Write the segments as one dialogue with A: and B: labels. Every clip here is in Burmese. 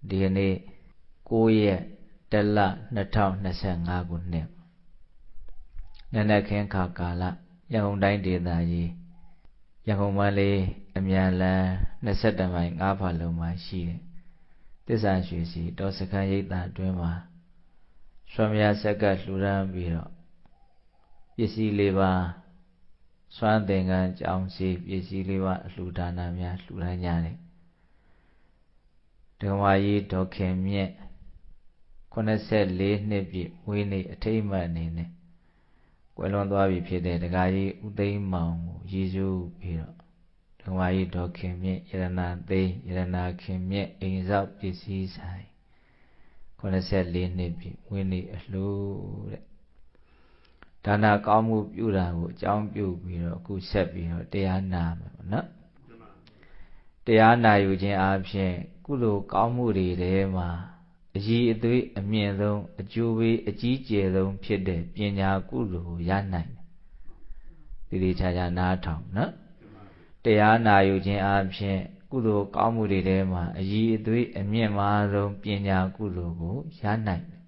A: ဒီနေ့9ရက်တလ2025ခုနှစ်နနက်ခင်းခါကာလရန်ကုန်တိုင်းဒေသကြီးရန်ကုန်မန္တလေးအမြန်လမ်း22မိုင်5ဖာလုံမှာရှိတဲ့သစ္စာရွှေစီတော်စခန်းရိပ်သာအတွင်းမှာဆွမ်းမြဆက်ကလှူဒန်းပြီးတော့ပစ္စည်းလေးပါစွမ်းသင်္ကန်းကြောင်းစီပစ္စည်းလေးပါအလှူဒါနများလှူဒန်းကြတယ်ဒကမာကြီးဒေါ်ခင်မြင့်84နှစ်ပြည့်ဝင်းနေအထိမ့်မှတ်အနေနဲ့ကွယ်လွန်သွားပြီဖြစ်တဲ့ဒကာကြီးဦးသိန်းမောင်ကိုရည်စူးပြီးတော့ဒကမာကြီးဒေါ်ခင်မြင့်ယရနာသိန်းယရနာခင်မြင့်အိမ်ဆောက်ပစ္စည်းဆိုင်84နှစ်ပြည့်ဝင်းနေအလှူတဲ့ဒါနကောင်းမှုပြုတာကိုအကြောင်းပြုပြီးတော့အခုဆက်ပြီးတော့တရားနာမယ်ပေါ့နော်တရားနာယူခြင်းအပြင်ကုသိုလ်ကောင်းမှုတွေထဲမှာအကြီးအသေးအမြင့်ဆုံးအကျိုးပေးအကြီးကျယ်ဆုံးဖြစ်တဲ့ပညာကုသိုလ်ကိုရနိုင်တယ်ဒီချာချာနားထောင်နော်တရားနာယူခြင်းအပြင်ကုသိုလ်ကောင်းမှုတွေထဲမှာအကြီးအသေးအမြင့်မားဆုံးပညာကုသိုလ်ကိုရနိုင်တယ်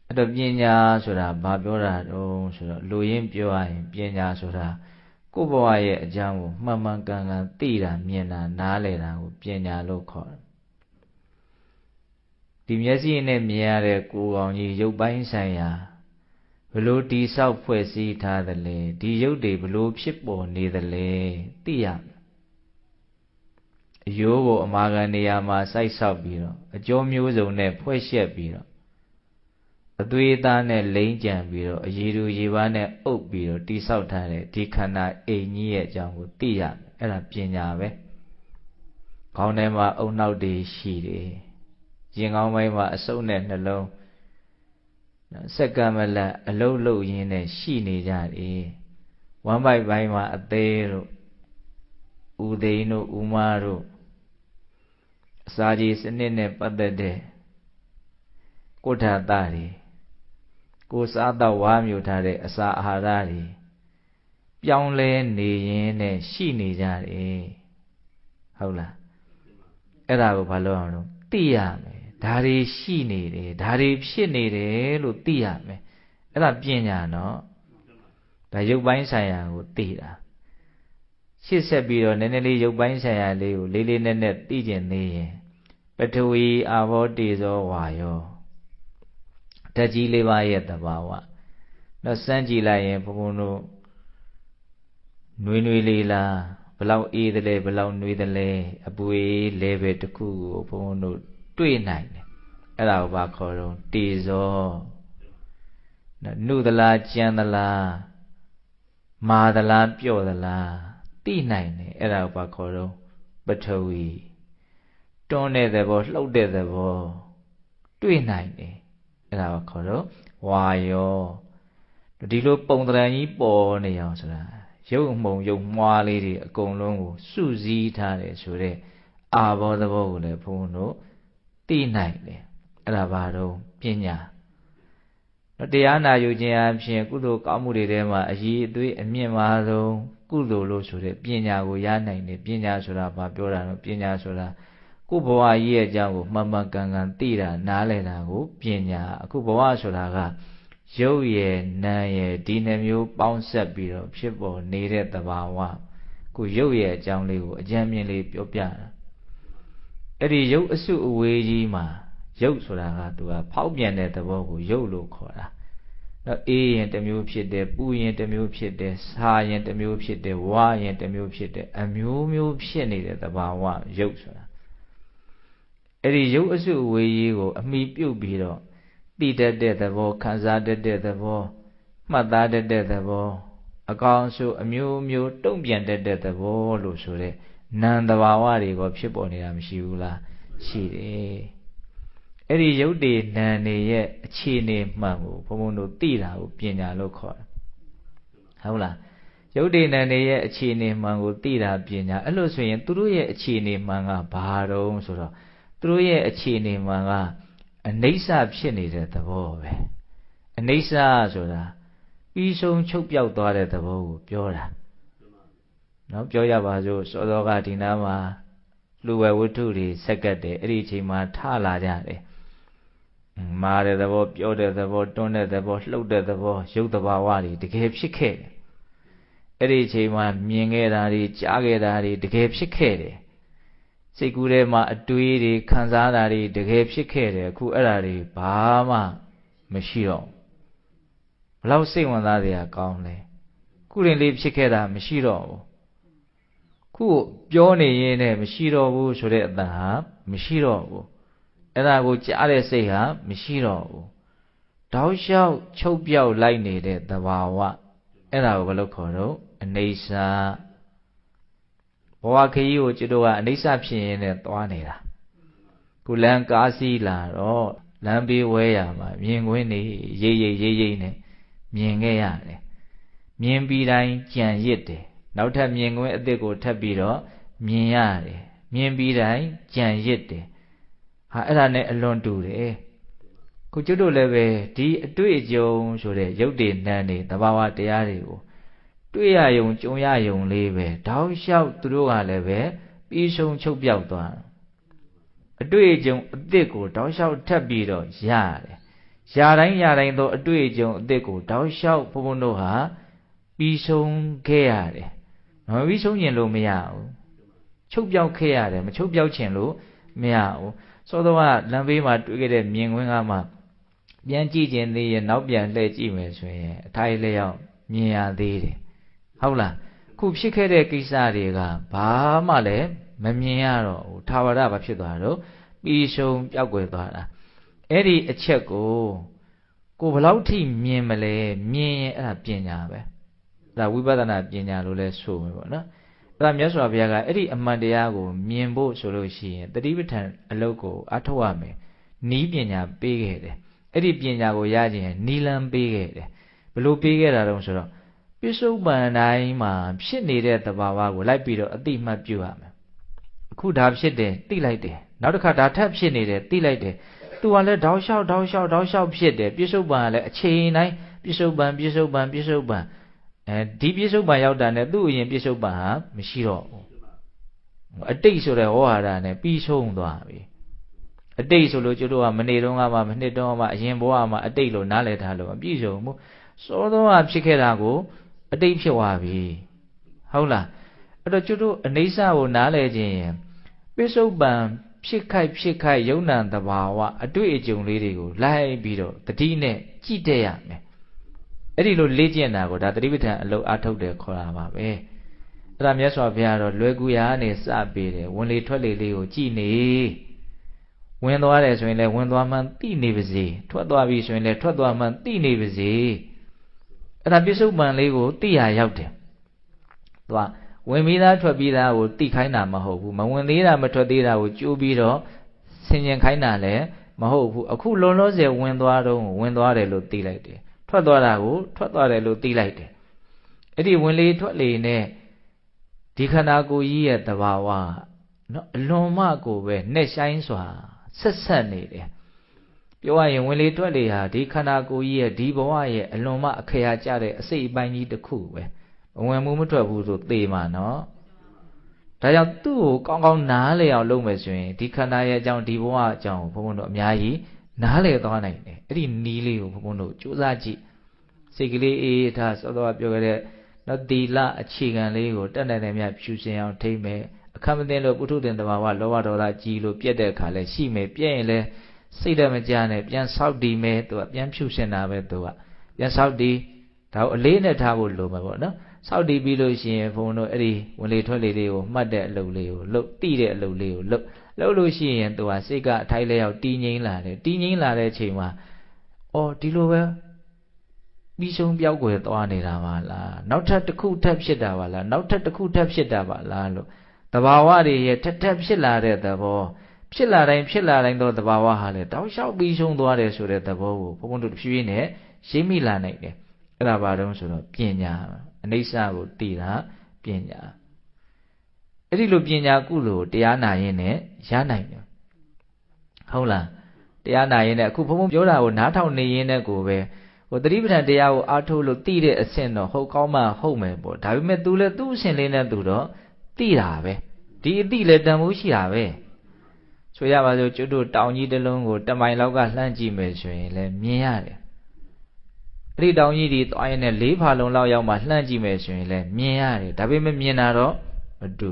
A: အဲ့တော့ပညာဆိုတာဘာပြောတာတုံးဆိုတော့လူရင်းပြောရရင်ပညာဆိုတာကိုယ်ဘဝရဲ့အကြောင်းကိုမှန်မှန်ကန်ကန်သိတာမြင်တာနားလည်တာကိုပညာလို့ခေါ်တယ်ဒီမျက်စိနဲ့မြင်ရတဲ့ကိုယ်ကောင်ကြီးရုပ်ပိုင်းဆိုင်ရာဘလို့တိဆောက်ဖွဲ့စည်းထားသလဲဒီရုပ်တွေဘလို့ဖြစ်ပေါ်နေသလဲသိရမယ်အယိုးကိုအမာခံနေရာမှာစိုက်ဆောက်ပြီးတော့အကျော်မျိုးစုံနဲ့ဖွဲ့ရှက်ပြီးတော့အသွေးသားနဲ့လိမ့်ကြံပြီးတော့အရည်သူရေပါးနဲ့အုပ်ပြီးတော့တိဆောက်ထားတဲ့ဒီခန္ဓာအိမ်ကြီးရဲ့အကြောင်းကိုသိရမယ်အဲ့ဒါပညာပဲခေါင်းထဲမှာအုံနောက်တွေရှိတယ်ရင်ကောင်းပိုင်းမှာအစုပ်နဲ့နှလုံးစက္ကမလတ်အလုံးလုံးရင်းနဲ့ရှိနေကြတယ်ဝမ်းပိုက်ပိုင်းမှာအသေးတို့ဥသိန်းတို့ဥမာတို့အစာကြီးစနစ်နဲ့ပတ်သက်တဲ့ကိုဋ္ဌာတတွေကိုစားတော့ဝါမျိုးထားတဲ့အစာအာဟာရတွေပြောင်းလဲနေရင်နဲ့ရှိနေကြတယ်ဟုတ်လားအဲ့ဒါကိုဘာလို့အောင်လို့သိရမယ်ဒါတွေရှိနေတယ်ဒါတွေဖြစ်နေတယ်လို့သိရမယ်အဲ့ဒါပညာနော်ဒါရုပ်ပိုင်းဆိုင်ရာကိုသိတာရှေ့ဆက်ပြီးတော့နည်းနည်းလေးရုပ်ပိုင်းဆိုင်ရာလေးကိုလေးလေးနက်နက်သိကျင်သေးရင်ပထဝီအာဘောတေဇောဝါယောဓာတ်ကြီးလေးပါးရဲ့သဘာဝတော့စမ်းကြည့်လိုက်ရင်ဘုံဘုံတို့နှွေးနှွေးလေးလားဘလောက်အေးတယ်လဲဘလောက်နှွေးတယ်လဲအပွေလဲပဲတစ်ခုကိုဘုံဘုံတို့တွေ့နိုင်တယ်အဲ့ဒါကိုဘာခေါ်တော့တေဇောနှုသလားကြမ်းသလားမာသလားပြော့သလားသိနိုင်တယ်အဲ့ဒါကိုဘာခေါ်တော့ပထဝီတွန်းတဲ့သဘောလှုပ်တဲ့သဘောတွေ့နိုင်တယ်အဲ့ဒါကိုခေါ်တော့ဝါယောဒီလိုပုံသဏ္ဍာန်ကြီးပေါ်နေအောင်ဆိုတာရုပ်မှုံရုပ်မွားလေးတွေအကုန်လုံးကိုစုစည်းထားတယ်ဆိုတဲ့အာဘောသဘောကိုလည်းဘုန်းတို့သိနိုင်တယ်အဲ့ဒါဘာတော့ပညာတရားနာယူခြင်းအပြင်ကုသိုလ်ကောင်းမှုတွေထဲမှာအည်အသွေးအမြင့်မားဆုံးကုသိုလ်လို့ဆိုတဲ့ပညာကိုရနိုင်တယ်ပညာဆိုတာဘာပြောတာလဲပညာဆိုတာကိုယ်ဘဝကြီးရဲ့အကြောင်းကိုမှန်မှန်ကန်ကန်သိတာနားလည်တာကိုပညာအခုဘဝဆိုတာကရုပ်ရည်နာမ်ရည်ဒီနှမျိုးပေါင်းဆက်ပြီးတော့ဖြစ်ပေါ်နေတဲ့သဘာဝကိုရုပ်ရည်အကြောင်းလေးကိုအကြံဉာဏ်လေးပြောပြတာအဲ့ဒီရုပ်အစုအဝေးကြီးမှာရုပ်ဆိုတာကသူကဖောက်ပြန်တဲ့သဘောကိုရုပ်လို့ခေါ်တာတော့အေးရင်တစ်မျိုးဖြစ်တယ်ပူရင်တစ်မျိုးဖြစ်တယ်ဆာရင်တစ်မျိုးဖြစ်တယ်ဝါရင်တစ်မျိုးဖြစ်တယ်အမျိုးမျိုးဖြစ်နေတဲ့သဘာဝရုပ်ဆိုတာအဲ့ဒီရုပ်အစုအဝေးကြီးကိုအမိပြုတ်ပြီးတော့သိတတ်တဲ့သဘောခံစားတတ်တဲ့သဘောမှတ်သားတတ်တဲ့သဘောအကောင်ဆိုအမျိုးမျိုးတုံ့ပြန်တတ်တဲ့သဘောလို့ဆိုတဲ့နာမ်သဘာဝတွေကိုဖြစ်ပေါ်နေတာမရှိဘူးလားရှိတယ်အဲ့ဒီရုပ်တည်နာမ်တွေရဲ့အခြေအနေမှန်ကိုဘုံဘုံတို့သိတာကိုပညာလို့ခေါ်တယ်ဟုတ်လားရုပ်တည်နာမ်တွေရဲ့အခြေအနေမှန်ကိုသိတာပညာအဲ့လို့ဆိုရင်သူတို့ရဲ့အခြေအနေမှန်ကဘာတုံးဆိုတော့သူတို့ရဲ့အခြေအနေမှန်ကအနိစ္စဖြစ်နေတဲ့သဘောပဲအနိစ္စဆိုတာပြီးဆုံးချုပ်ပြောက်သွားတဲ့သဘောကိုပြောတာနော်ပြောရပါစို့စောစောကဒီနားမှာ လူဝဲဝတ္ထုတွေစက်ကတ်တယ်အဲ့ဒီအချိန်မှာထလာကြတယ်မာတဲ့သဘောပြောတဲ့သဘောတွန်းတဲ့သဘောလှုပ်တဲ့သဘောရုပ်တဘာဝတွေတကယ်ဖြစ်ခဲ့တယ်အဲ့ဒီအချိန်မှာမြင်ခဲ့တာတွေကြားခဲ့တာတွေတကယ်ဖြစ်ခဲ့တယ်စိတ်ကူးထဲမှာအတွေးတွေခံစားတာတွေတကယ်ဖြစ်ခဲ့တယ်အခုအဲ့ဒါတွေဘာမှမရှိတော့ဘလောက်စိတ်ဝင်စားစရာကောင်းလဲခုရင်လေးဖြစ်ခဲ့တာမရှိတော့ဘူးခုပြောနေရင်လည်းမရှိတော့ဘူးဆိုတဲ့အတန်ဟာမရှိတော့ဘူးအဲ့ဒါကိုကြားတဲ့စိတ်ဟာမရှိတော့ဘူးတောက်လျှောက်ချုပ်ပြောက်လိုက်နေတဲ့သဘာဝအဲ့ဒါကိုဘယ်လိုခေါ်တော့အနိစ္စဘဝခရီးကိုကျွတ်တို့ကအနိစ္စဖြစ်ရင်လည်းသွားနေတာခုလမ်းကားစီးလာတော့လမ်းဘေးဝဲရမှာမြင်ကွင်းနေရိပ်နဲ့မြင်ခဲ့ရတယ်မြင်ပြီးတိုင်းကြံရစ်တယ်နောက်ထပ်မြင်ကွင်းအစ်စ်ကိုထပ်ပြီးတော့မြင်ရတယ်မြင်ပြီးတိုင်းကြံရစ်တယ်ဟာအဲ့ဒါနဲ့အလွန်တူတယ်ခုကျွတ်တို့လည်းပဲဒီအတွေ့အကြုံဆိုတဲ့ရုပ်တည်နံတွေသဘာဝတရားတွေကိုတွေ့ရယုံကြုံရယုံလေးပဲတောက်လျှောက်သူတို့ကလည်းပဲပြီးဆုံးချုပ်ပြောက်သွားအတွေ့အကြုံအစ်စ်ကိုတောက်လျှောက်ထပ်ပြီးတော့ရတယ်ရာတိုင်းသောအတွေ့အကြုံအစ်စ်ကိုတောက်လျှောက်ဘုံဘုံတို့ဟာပြီးဆုံးခဲ့ရတယ်မပြီးဆုံးရင်လို့မရဘူးချုပ်ပြောက်ခဲ့ရတယ်မချုပ်ပြောက်ခြင်းလို့မရဘူးစောစောကလမ်းဘေးမှာတွေ့ခဲ့တဲ့မြင်ကွင်းကမှပြန်ကြည့်ခြင်းသေးရဲ့နောက်ပြန်လှည့်ကြည့်မယ်ဆိုရင်အထိုင်လျောက်မြင်ရသေးတယ်ဟုတ်လားခုဖြစ်ခဲ့တဲ့ကိစ္စတွေကဘာမှလည်းမမြင်ရတော့ဘူးထာဝရဘာဖြစ်သွားတော့ပြီးဆုံးပြောက်ကွယ်သွားတာအဲ့ဒီအချက်ကိုဘယ်လောက်ထိမြင်မလဲမြင်ရင်အဲ့ဒါပညာပဲဒါဝိပဿနာပညာလို့လဲဆိုမယ်ပေါ့နော်အဲ့ဒါမြတ်စွာဘုရားကအဲ့ဒီအမှန်တရားကိုမြင်ဖို့ဆိုလို့ရှိရင်တတိပဋ္ဌာန်အလုပ်ကိုအထောက်ရမယ်နီးပညာပေးခဲ့တယ်အဲ့ဒီပညာကိုရခြင်းနီလန်းပေးခဲ့တယ်ဘယ်လိုပေးခဲ့တာတုံးဆိုတော့ပြစ္ဆုတ်ပန်တိုင်းမှာဖြစ်နေတဲ့သဘာဝကိုလိုက်ပြီးတော့အတိမှတ်ပြုရမယ်အခုဒါဖြစ်တယ်သိလိုက်တယ်နောက်တစ်ခါဒါထပ်ဖြစ်နေတယ်သိလိုက်တယ်သူကလည်းတောက်လျှောက်ဖြစ်တယ်ပြစ္ဆုတ်ပန်ကလည်းအချိန်တိုင်းပြစ္ဆုတ်ပန်ဒီပြစ္ဆုတ်ပန်ရောက်တာနဲ့သူ့အရင်ပြစ္ဆုတ်ပန်ဟာမရှိတော့ဘူးအတိတ်ဆိုတဲ့ဟောဟာရနဲ့ပြီးဆုံးသွားပြီအတိတ်ဆိုလို့ကျတို့ကမနေ့တုန်းကမှမနှစ်တုန်းကမှအရင်ဘဝမှာအတိတ်လို့နားလည်ထားလို့မပြည့်စုံဘူးစောသောကဖြစ်ခဲ့တာကိုအတိတ်ဖြစ်သွားပြီဟုတ်လားအဲ့တော့ကျတို့အနိစ္စကိုနားလည်ခြင်းရင်ပြစ္ဆုတ်ပန်ဖြစ်ခိုက်ယုံနံသဘာဝအတွေ့အကြုံလေးတွေကိုလိုက်ပြီးတော့တတိနဲ့ကြည့်တတ်ရမယ်အဲ့ဒီလိုလေ့ကျင့်တာကိုဒါတတိပဋ္ဌာန်အလုပ်အထုတ်တယ်ခေါ်တာပါပဲအဲ့ဒါမြတ်စွာဘုရားတော့လွယ်ကူရာကနေစပေးတယ်ဝင်လေထွက်လေလေးကိုကြည့်နေဝင်သွားတယ်ဆိုရင်လည်းဝင်သွားမှန်းသိနေပါစေထွက်သွားပြီဆိုရင်လည်းထွက်သွားမှန်းသိနေပါစေအဲ့ဒါပြစ္ဆုတ်ပန်လေးကိုသိရရောက်တယ်သူကဝင်ပြီးသားထွက်ပြီးသားကိုသိခိုင်းတာမဟုတ်ဘူးမဝင်သေးတာမထွက်သေးတာကိုကြိုးပြီးတော့ဆင်ញင်ခိုင်းတာလည်းမဟုတ်ဘူးအခုလုံးလုံးစေဝင်သွားတော့ဝင်သွားတယ်လို့သိလိုက်တယ်ထွက်သွားတာကိုထွက်သွားတယ်လို့သိလိုက်တယ်အဲ့ဒီဝင်လေထွက်လေနဲ့ဒီခန္ဓာကိုယ်ကြီးရဲ့သဘာဝနော်အလွန်မှကိုပဲနဲ့ဆိုင်စွာဆက်နေတယ်ပြောရရင်ဝင်လေထွက်လေဟာဒီခန္ဓာကိုယ်ကြီးရဲ့ဒီဘဝရဲ့အလွန်မှအခရာကျတဲ့အစိတ်အပိုင်းကြီးတစ်ခုပဲမဝင်မှုမထွက်ဘူးဆိုသေမှာနော်ဒါကြောင့်သူ့ကိုကောင်းကောင်းနားလည်အောင်လုပ်မယ်ဆိုရင်ဒီခန္ဓာရဲ့အကြောင်းဒီဘဝအကြောင်းဘုံဘုံတို့အများကြီးနားလည်သွားနိုင်တယ်အဲ့ဒီနီးလေးကိုဘုံဘုံတို့စူးစမ်းကြည့်စိတ်ကလေးအေးထားစောစောပြောခဲ့တဲ့နော်သီလအခြေခံလေးကိုတက်နိုင်တယ်မြတ်ဖြူစင်အောင်ထိမ့်မယ်အခမ်းမသိလို့ပုထုသင်တဘာဝလောဘဒေါသကြီးလို့ပြက်တဲ့အခါလဲရှိမယ်ပြက်ရင်လဲစိတ်တမကြနဲ့ပြန်ဆောက်တည်မယ်သူကပြန်ဖြူစင်တာပဲသူကပြန်ဆောက်တည်ဒါကိုအလေးနဲ့ထားဖို့လိုမှာပေါ့နော်ဆောက်တည်ပြီးလို့ရှိရင်ဘုံတို့အဲ့ဒီဝင်လေထွက်လေတွေကိုမှတ်တဲ့အလုပ်လေးကိုလုပ်တိတဲ့အလုပ်လေးကိုလုပ်လို့ရှိရင်သူကစိတ်ကအထိုက်လျောက်တည်ငြိမ်လာတယ်တည်ငြိမ်လာတဲ့အချိန်မှာအော်ဒီလိုပဲပြီးဆုံးပြောက်ွယ်သွားနေတာပါလားနောက်ထပ်တစ်ခုထပ်ဖြစ်တာပါလားနောက်ထပ်တစ်ခုထပ်ဖြစ်တာပါလားလို့သဘာဝတွေရဲ့ထပ်ဖြစ်လာတဲ့သဘောဖြစ်လာတိုင်းသောသဘာဝဟာလေတောက်လျှောက်ပြီးဆုံးသွားတယ်ဆိုတဲ့သဘောကိုဘုံဘုံတို့ဖြည်းဖြည်းနဲ့ရိပ်မိလာနိုင်တယ်အဲ့ဒါဘာတုံးဆိုတော့ပညာအနိစ္စကိုသိတာပညာအဲ့ဒီလိုပညာကုလို့တရားနာရင်နဲ့ရနိုင်တယ်ဟုတ်လားတရားနာရင်နဲ့အခုဘုံဘုံပြောတာကိုနားထောင်နေရင်နဲ့ကိုပဲဟိုတတိပဋ္ဌာန်တရားကိုအားထုတ်လို့သိတဲ့အဆင့်တော့ဟုတ်ကောင်းမှဟုတ်မယ်ပေါ့ဒါပေမဲ့ तू လည်းသူ့အဆင့်လေးနဲ့ तू တော့သိတာပဲ ဒီအတိလေတန်ဖိုးရှိတာပဲဆိုရပါစို့ကျွတ်တို့တောင်ကြီးတစ်လုံးကိုတမိုင်လောက်ကလှမ်းကြည့်မယ်ဆိုရင်လည်းမြင်ရတယ်အဲ့ဒီတောင်ကြီးဒီသွားရင်လည်း၄ဖာလုံလောက်ရောက်မှလှမ်းကြည့်မယ်ဆိုရင်လည်းမြင်ရတယ်ဒါပေမဲ့မြင်တာတော့မတူ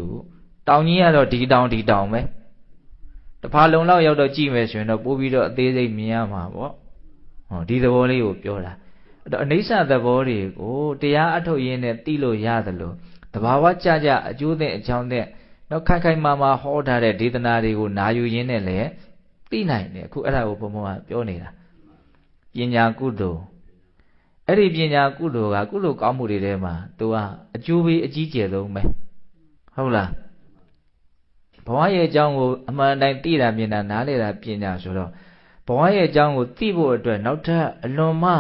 A: တောင်ကြီးကတော့ဒီတောင်ပဲတဖာလုံလောက်ရောက်တော့ကြည့်မယ်ဆိုရင်တော့ပို့ပြီးတော့အသေးစိတ်မြင်ရမှာပေါ့ဟောဒီသဘောလေးကိုပြောတာအဲ့တော့အနိစ္စသဘောတွေကိုတရားအထုတ်ရင်းနဲ့သိလို့ရတယ်လို့တဘာဝကြကြအကျိုးသင့်အကြောင်းသင့်တော့ခိုင်မာဟောထားတဲ့ဒေသနာတွေကိုနာယူရင်းနဲ့လည်းသိနိုင်တယ်အခုအဲ့ဒါကိုဘုံဘုံကပြောနေတာပညာကုသိုလ်အဲ့ဒီပညာကုသိုလ်ကကုသိုလ်ကောင်းမှုတွေထဲမှာသူကအကျိုးပေးအကြီးကျယ်ဆုံးပဲဟုတ်လားဘဝရဲ့အကြောင်းကိုအမှန်တိုင်းသိတာမြင်တာနားလည်တာပညာဆိုတော့ဘဝရဲ့အကြောင်းကိုသိဖို့အတွက်နောက်ထပ်အလွန်မှ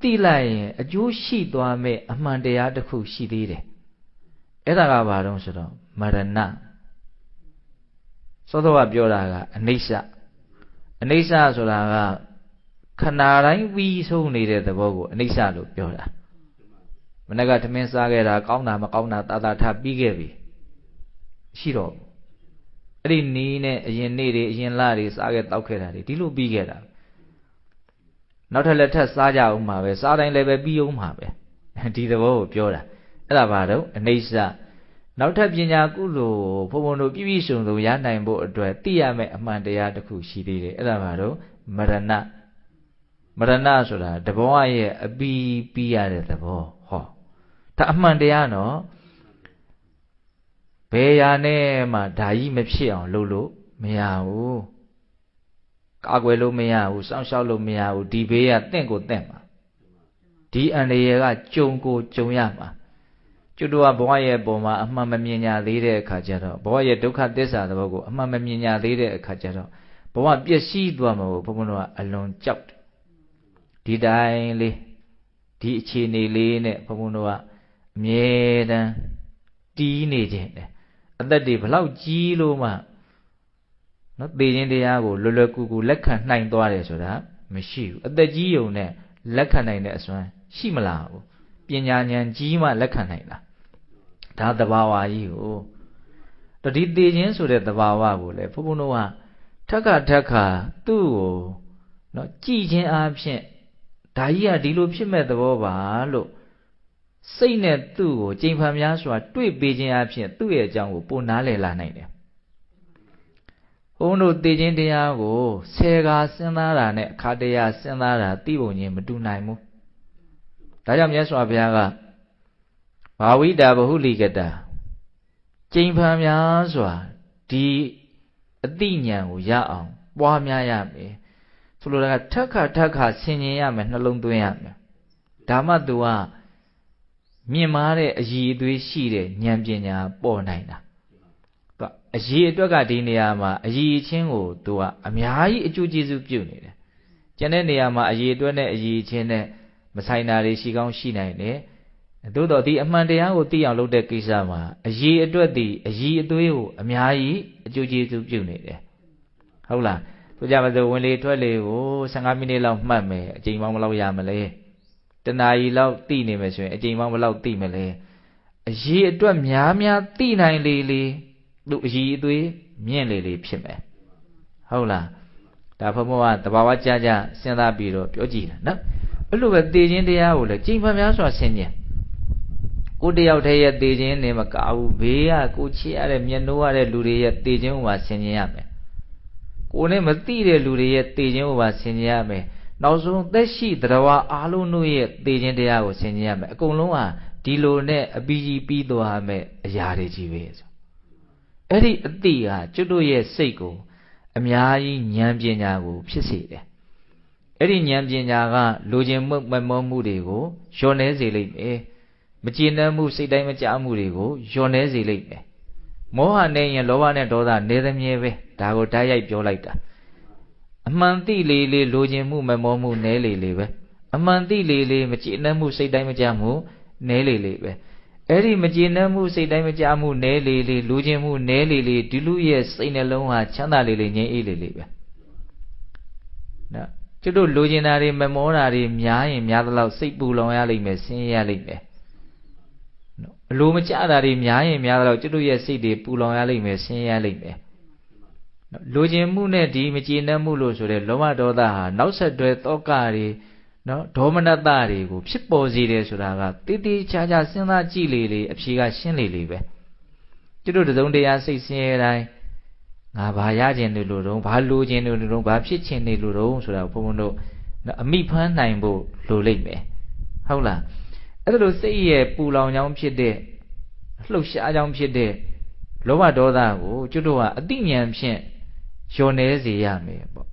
A: သိလိုက်ရင်အကျိုးရှိသွားမဲ့အမှန်တရားတစ်ခုရှိသေးတယ်အဲ့ဒါကဘာလို့ဆိုတော့မရဏသောသောကပြောတာကအနိစ္စဆိုတာကခန္ဓာတိုင်းပြီးဆုံးနေတဲ့သဘောကိုအနိစ္စလို့ပြောတာမနေ့ကထမင်းစားခဲ့တာကောင်းတာမကောင်းတာတာထပြီးခဲ့ပြီရှိတော့အဲ့ဒီနီးနဲ့အရင်နေ့တွေအရင်လတွေစားခဲ့တောက်ခဲ့တာတွေဒီလိုပြီးခဲ့တာနောက်ထပ်လက်ထပ်စားကြအောင်မှာပဲစားတိုင်းလည်းပဲပြီးအောင်မှာပဲဒီသဘောကိုပြောတာအဲ့ဒါဘာတော့အနိစ္စနောက်ထပ်ပညာကုသိုလ်ဘုံဘုံတို့ပြည့်စုံရနိုင်ဖို့အတွက်သိရမယ့်အမှန်တရားတစ်ခုရှိသေးတယ်အဲ့ဒါဘာတော့မရဏဆိုတာတဘောရဲ့အပီးပြီးရတဲ့သဘောဟောဒါအမှန်တရားနော်ဘယ်ရာနဲ့မှဓာကြီးမဖြစ်အောင်လုပ်လို့မရဘူးကာကွယ်လို့မရဘူးစောင့်ရှောက်လို့မရဘူးဒီဘေးကတင့်ကိုတင့်မှာဒီအန္တရာယ်ကကြုံကိုကြုံရမှာကျွတ်တို့ကဘဝရဲ့ပုံမှာအမှန်မမြင်ညာသေးတဲ့အခါကျတော့ဘဝရဲ့ဒုက္ခသစ္စာသဘောကိုအမှန်မမြင်ညာသေးတဲ့အခါကျတော့ဘဝပျက်စီးသွားမှာကိုဘုန်းဘုန်းတို့ကအလွန်ကြောက်တယ်ဒီတိုင်းလေးဒီအခြေအနေလေးနဲ့ဘုန်းဘုန်းတို့ကအမြဲတမ်းတီးနေခြင်းတယ်အသက်တွေဘလောက်ကြီးလို့မှနော်သေခြင်းတရားကိုလွယ်လွယ်ကူကူလက်ခံနိုင်သွားတယ်ဆိုတာမရှိဘူးအသက်ကြီးုံနဲ့လက်ခံနိုင်တဲ့အစွမ်းရှိမလားဘူးပညာဉာဏ်ကြီးမှလက်ခံနိုင်လားဒါသဘာဝကြီးကိုတော့ဒီသေခြင်းဆိုတဲ့သဘာဝကိုလေဘုန်းဘုန်းတို့ကထက်ခါသူ့ကိုနော်ကြည်ခြင်းအားဖြင့်ဒါကြီးကဒီလိုဖြစ်မဲ့သဘောပါလို့စိတ်နဲ့သူ့ကိုကြိမ်ဖန်များစွာတွေ့ပေးခြင်းအဖြစ်သူ့ရဲ့အကြောင်းကိုပိုနားလည်လာနိုင်တယ်။ဘုန်းတို့သိခြင်းတရားကိုဆယ်ကားစဉ်းစားတာနဲ့အခါတရစဉ်းစားတာသိပုံချင်းမတူနိုင်ဘူး။ဒါကြောင့်မြတ်စွာဘုရားကဘာဝိတာဘဟုလိကတာကြိမ်ဖန်များစွာဒီအတိညာဉ်ကိုရအောင်ပွားများရမယ်။ဆိုလိုတာကထက်ခါဆင်ញင်ရမယ်နှလုံးသွင်းရမယ်။ဒါမှသူကမြင်မာတဲ့အည်အသွေးရှိတဲ့ဉာဏ်ပညာပေါ်နိုင်တာသူအည်အတွက်ကဒီနေရာမှာအည်ချင်းကိုသူကအများကြီးအကျိုးကျေးဇူးပြုနေတယ်ကျန်တဲ့နေရာမှာအည်အတွက်နဲ့အည်ချင်းနဲ့မဆိုင်တာတွေရှိကောင်းရှိနိုင်တယ်သို့တော့ဒီအမှန်တရားကိုသိအောင်လုပ်တဲ့ကိစ္စမှာအည်အတွက်ဒီအည်အသွေးကိုအများကြီးအကျိုးကျေးဇူးပြုနေတယ်ဟုတ်လားဆိုကြပါစို့ဝင်လေထွက်လေကို15မိနစ်လောက်မှတ်မယ်အချိန်ပေါင်းဘယ်လောက်ရမလဲတနာရီလောက်သိနေမယ်ဆိုရင်အချိန်ပေါင်းဘယ်လောက်သိမလဲအရေးအတွက်များသိနိုင်လေသူအရေးအသွေးမြင့်လေဖြစ်မယ်ဟုတ်လားဒါဘုံဘုံကတဘာဝကြစဉ်းစားပြီးတော့ပြောကြည့်တာနော်အဲ့လိုပဲသိခြင်းတရားကိုလည်းချိန်ဖန်များစွာဆင်ញင်ကိုတယောက်တည်းရဲ့သိခြင်းနဲ့မကဘူးဘေးကကိုချစ်ရတဲ့မျက်နှိုးရတဲ့လူတွေရဲ့သိခြင်းကိုပါဆင်ញင်ရမယ်ကိုနဲ့မသိတဲ့လူတွေရဲ့သိခြင်းကိုပါဆင်ញင်ရမယ်နောက်ဆုံးသက်ရှိတရားအားလုံးတို့ရဲ့သိခြင်းတရားကိုဆင်ញင်ရမယ်အကုန်လုံးဟာဒီလိုနဲ့အပီးကြီးပြီးသွားမယ်အရာတွေကြီးပဲဆိုအဲ့ဒီအတိဟာကျွတ်တို့ရဲ့စိတ်ကိုအများကြီးဉာဏ်ပညာကိုဖြစ်စေတယ်အဲ့ဒီဉာဏ်ပညာကလိုချင်မှုမမောမှုတွေကိုလျော့နေစေလိမ့်မယ်မကျေနပ်မှုစိတ်တိုင်းမကြမှုတွေကိုလျော့နေစေလိမ့်မယ်မောဟနဲ့ရင်လောဘနဲ့ဒေါသနေသမြဲပဲဒါကိုဓာတ်ရိုက်ပြောလိုက်တာအမှန်သိလေလိုချင်မှုမမောမှုနဲလေပဲအမှန်သိလေမကျေနပ်မှုစိတ်တိုင်းမကြမှုနဲလေပဲအဲ့ဒီမကျေနပ်မှုစိတ်တိုင်းမကြမှုနဲလေလိုချင်မှုနဲလေဒီလူရဲ့စိတ်နှလုံးဟာချမ်းသာလေငြိမ်းအေးလေပဲနော်ကျွတ်တို့လိုချင်တာတွေမမောတာတွေများရင်များသလောက်စိတ်ပူလောင်ရလိမ့်မယ်ဆင်းရဲရလိမ့်မယ်နော် လိုမကြတာတွေများရင်များတော့ကျွတ်ရဲ့စိတ်တွေပူလောင်ရလိမ့်မယ်ဆင်းရဲလိမ့်မယ်လိုချင်မှုနဲ့ဒီမကျေနပ်မှုလို့ဆိုတဲ့လောဘဒေါသဟာနောက်ဆက်တွဲတောကတွေနော်ဒေါမနတတွေကိုဖြစ်ပေါ်စေတယ်ဆိုတာကတိတိကျကျစဉ်းစားကြည့်လေအဖြေကရှင်းလေပဲကျွတ်တစုံတရားစိတ်ဆင်းရဲတိုင်းငါဘာရခြင်းတွေလို့တော့ဘာလိုခြင်းတွေလို့တော့ဘာဖြစ်ခြင်းတွေလို့တော့ဆိုတာဘုံဘုံတို့အမိဖမ်းနိုင်ဖို့လိုလိမ့်မယ်ဟုတ်လားအဲ့ဒါလို့စိတ်ရဲ့ပူလောင်ကြောင်းဖြစ်တဲ့လှုပ်ရှားကြောင်းဖြစ်တဲ့လောဘဒေါသကိုကျွတ်တို့ကအတိဉာဏ်ဖြင့်လျော်နေစေရမယ်ပေါ့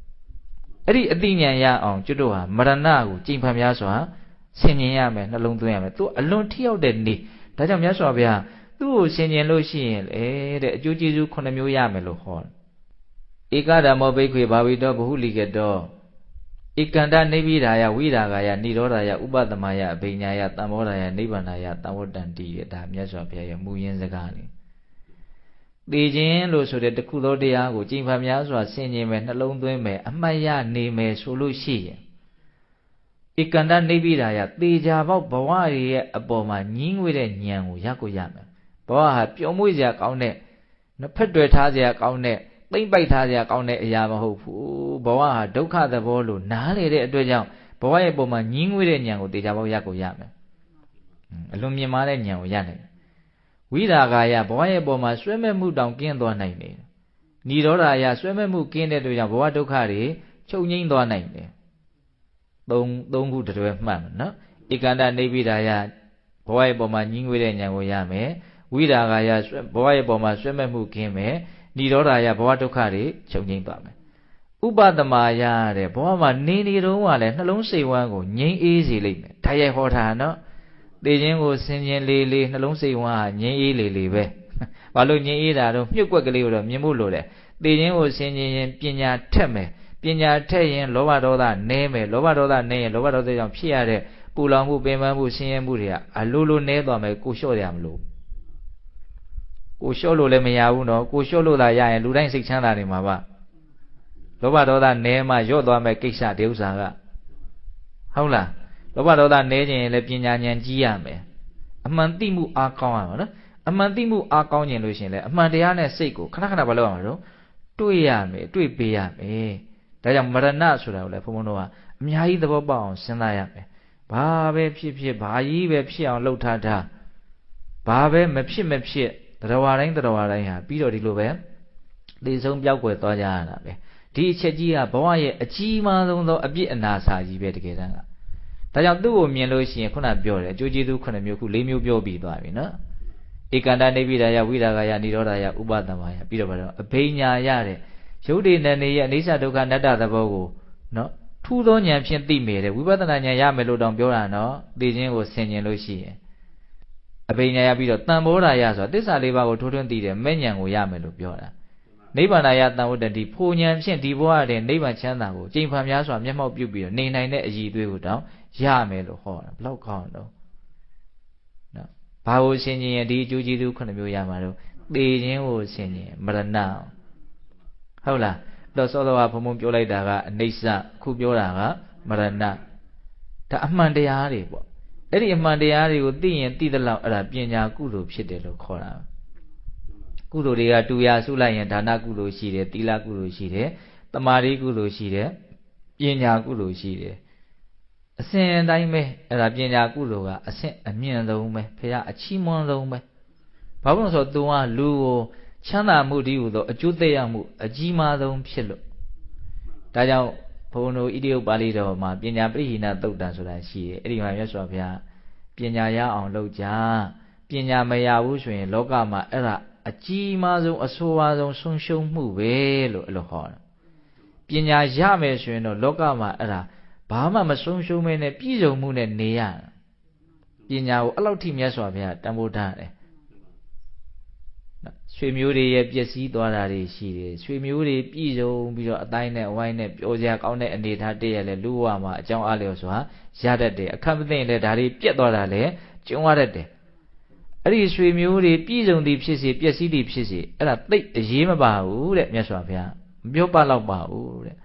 A: အဲ့ဒီအတိဉာဏ်ရအောင်ကျွတ်တို့ဟာမရဏကိုကြိမ်ဖန်များစွာဆင်ញင်ရမယ်နှလုံးသွင်းရမယ်သူအလွန်ထိရောက်တဲ့နေဒါကြောင့်မြတ်စွာဘုရားသူ့ကိုဆင်ញင်လို့ရှိရင်လေတဲ့အကျိုးကျေးဇူး9မျိုးရမယ်လို့ဟောဧကဓမ္မောဘိက္ခွေဘာဝိတောဘဟုလိကတောဧကန္တနိဗ္ဗိဒာယဝိရာဂာယနိရောဓာယဥပသမယအဘိညာယတမ္မောဓာယနိဗ္ဗာန်ယတံဝတ္တန်တိတဲ့ဒါမြတ်စွာဘုရားရဲ့မူရင်းစကားလေးသိခြင်းလို့ဆိုတဲ့တခုသောတရားကိုကြင်ဖန်များစွာဆင်ញင်မယ်နှလုံးသွင်းမယ်အမှတ်ရနေမယ်ဆိုလို့ရှိရင်ဧကန္တနိဗ္ဗိဒာယသေချာပေါက်ဘဝရဲ့အပေါ်မှာညင်းငွေတဲ့ဉာဏ်ကိုရကိုရမယ်ဘဝဟာပျော်မွေ့စရာကောင်းတဲ့ဖက်တွယ်ထားစရာကောင်းတဲ့သိမ့်ပိုက်ထားစရာကောင်းတဲ့အရာမဟုတ်ဘူးဘဝဟာဒုက္ခသဘောလို့နားလေတဲ့အတွက်ကြောင့်ဘဝရဲ့ပုံမှာညင်းငွေတဲ့ဉာဏ်ကိုတေချာပေါက်ရကိုရမယ်အလွန်မြင့်မားတဲ့ဉာဏ်ကိုရနိုင်တယ်ဝိရာဂာယဘဝရဲ့ပုံမှာဆွဲမဲ့မှုတောင်ကင်းသွားနိုင်တယ်နိရောဓာယဆွဲမဲ့မှုကင်းတဲ့အတွက်ကြောင့်ဘဝဒုက္ခတွေချုပ်ငြိမ်းသွားနိုင်တယ်သုံးခုတည်းမှတ်နော်ဧကန္တနိဗ္ဗိဒာယဘဝရဲ့ပုံမှာညင်းငွေတဲ့ဉာဏ်ကိုရမယ်ဝိရာဂာယဘဝရဲ့ပုံမှာဆွဲမဲ့မှုကင်းမယ်နိရောဓာယဘဝဒုက္ခတွေချုပ်ငြိမ်းသွားမယ်ဥပဒမာယတဲ့ဘဝမှာနေတုန်းကလည်းနှလုံးစိတ်ဝမ်းကိုငြိမ်းအေးစေလိမ့်မယ်ဒါရိုက်ဟောတာနော်သိခြင်းကိုဆင်ခြင်လေးနှလုံးစိတ်ဝမ်းဟာငြိမ်းအေးလေးပဲဘာလို့ငြိမ်းအေးတာတော့မြုပ်ကွက်ကလေးကိုတော့မြင်ဖို့လိုတယ်သိခြင်းကိုဆင်ခြင်ရင်ပညာထက်မယ်ပညာထက်ရင်လောဘဒေါသနည်းမယ်လောဘဒေါသနည်းရင်လောဘဒေါသကြောင့်ဖြစ်ရတဲ့ပူလောင်မှုပင်ပန်းမှုဆင်းရဲမှုတွေကအလိုလိုနည်းသွားမယ်ကိုလျှော့ရမလို့ကိုလျှော့လို့လည်းမရဘူးနော်ကိုလျှော့လို့သာရရင်လူတိုင်းစိတ်ချမ်းသာနေမှာပါလောဘဒေါသနည်းမှရော့သွားမယ်ကိစ္စဒီဥစ္စာကဟုတ်လားလောဘဒေါသနည်းခြင်းရင်လည်းပညာဉာဏ်ကြီးရမယ်အမှန်သိမှုအားကောင်းရမှာနော်အမှန်သိမှုအားကောင်းခြင်းလို့ရှင်လေအမှန်တရားနဲ့စိတ်ကိုခဏခဏမလုပ်ရမှာတော့တွေ့ရမယ်တွေ့ပေးရမယ်ဒါကြောင့်မရဏဆိုတာကိုလည်းဘုံဘုံတို့ကအများကြီးသဘောပေါက်အောင်စဉ်းစားရမယ်ဘာပဲဖြစ်ဖြစ်ဘာကြီးပဲဖြစ်အောင်လှုပ်ထားတာဘာပဲမဖြစ်တရားတိုင်းဟာပြီးတော့ဒီလိုပဲသေဆုံးပြောက်ွယ်သွားကြရတာပဲဒီအချက်ကြီးကဘဝရဲ့အကြီးမားဆုံးသောအပြစ်အနာစာကြီးပဲတကယ်တမ်းကဒါကြောင့်သူ့ကိုမြင်လို့ရှိရင်ခုနပြောတယ်အကျိုးကျေးဇူး9မျိုးခု4မျိုးပြောပြီးသွားပြီနော်ဧကန္တနိဗ္ဗိဒာယဝိရာဂာယနိရောဓာယဥပသမယပြီးတော့ဘာလို့အဘိညာရတဲ့ရုပ်တည်နေရဲ့အနိစ္စဒုက္ခအနတ္တသဘောကိုနော်ထူးသောဉာဏ်ဖြင့်သိမယ်တဲ့ဝိပဿနာဉာဏ်ရမယ်လို့တောင်ပြောတာနော်သိခြင်းကိုဆင်ခြင်လို့ရှိရင်အဘိညာရပြီးတော့တန်ဘောဓာယဆိုတာသစ္စာလေးပါးကိုထိုးထွင်းသိတယ်မဲ့ဉာဏ်ကိုရမယ်လို့ပြောတာနိဗ္ဗာန်ယတံဝတ္တတိဖိုဉဏ်ဖြင့်ဒီဘဝတည်းနိဗ္ဗာန်ချမ်းသာကိုကျင့်ဖန်များစွာမျက်မှောက်ပြုပြီးတော့နေနိုင်တဲ့အည်သွေးကိုတောင်ရမယ်လို့ဟောတာဘလောက်ကောင်းတော့နော်ဘာကိုဆင်ခြင်ရင်ဒီအကျိုးကျေးဇူး9မျိုးရမှာတော့သေခြင်းကိုဆင်ခြင်မရဏဟုတ်လားတော့စောစောကဘုံဘုံပြောလိုက်တာကအနိစ္စအခုပြောတာကမရဏဒါအမှန်တရားတွေပေါ့အဲ့ဒီအမှန်တရားတွေကိုသိရင်သိသလောက်အဲ့ဒါပညာကုသိုလ်ဖြစ်တယ်လို့ခေါ်တာကုသိုလ်တွေကတူရာစုလိုက်ရင်ဒါနကုသိုလ်ရှိတယ်သီလကုသိုလ်ရှိတယ်တမာရီကုသိုလ်ရှိတယ်ပညာကုသိုလ်ရှိတယ်အစဉ်တိုင်းပဲအဲ့ဒါပညာကုသိုလ်ကအဆင့်အမြင့်ဆုံးပဲဖခင်အချီးမွမ်းဆုံးပဲဘာလို့လဲဆိုတော့သူကလူကိုချမ်းသာမှုတည်းဟူသောအကျိုးသက်ရောက်မှုအကြီးမားဆုံးဖြစ်လို့ဒါကြောင့်ဘုန်းတော်ဣတိယပါဠိတော်မှာပညာပရိဟိနသုတ်တံဆိုတာရှိတယ်အဲ့ဒီမှာမြတ်စွာဘုရားပညာရအောင်လုပ်ကြပညာမရဘူးဆိုရင်လောကမှာအဲ့ဒါအကြီးမားဆုံးအဆိုးဝါးဆုံးဆုံးရှုံးမှုပဲလို့အဲ့လိုဟောတာပညာရမယ်ဆိုရင်တော့လောကမှာအဲ့ဒါဘာမှမဆုံးရှုံးမဲနဲ့ပြည့်စုံမှုနဲ့နေရပညာကိုအဲ့လောက်ထိမြတ်စွာဘုရားတန်ဖိုးထားတယ်ရွှေမျိုးတွေရဲ့ပျက်စီးသွားတာတွေရှိတယ်ရွှေမျိုးတွေပြည့်စုံပြီးတော့အတိုင်းနဲ့အဝိုင်းနဲ့ပျော်စရာကောင်းတဲ့အနေထားတည်းရလဲလူဘဝမှာအကြောင်းအားလျော်စွာရတတ်တယ်အခက်မသိရင်လည်းဒါတွေပြက်သွားတာလဲကျုံရတတ်တယ်အဲ့ဒီရွှေမျိုးတွေပြည့်စုံသည်ဖြစ်စေပျက်စီးသည်ဖြစ်စေအဲ့ဒါသိအရေးမပါဘူးတဲ့မြတ်စွာဘုရားမပြောပလောက်ပါဘူးတဲ့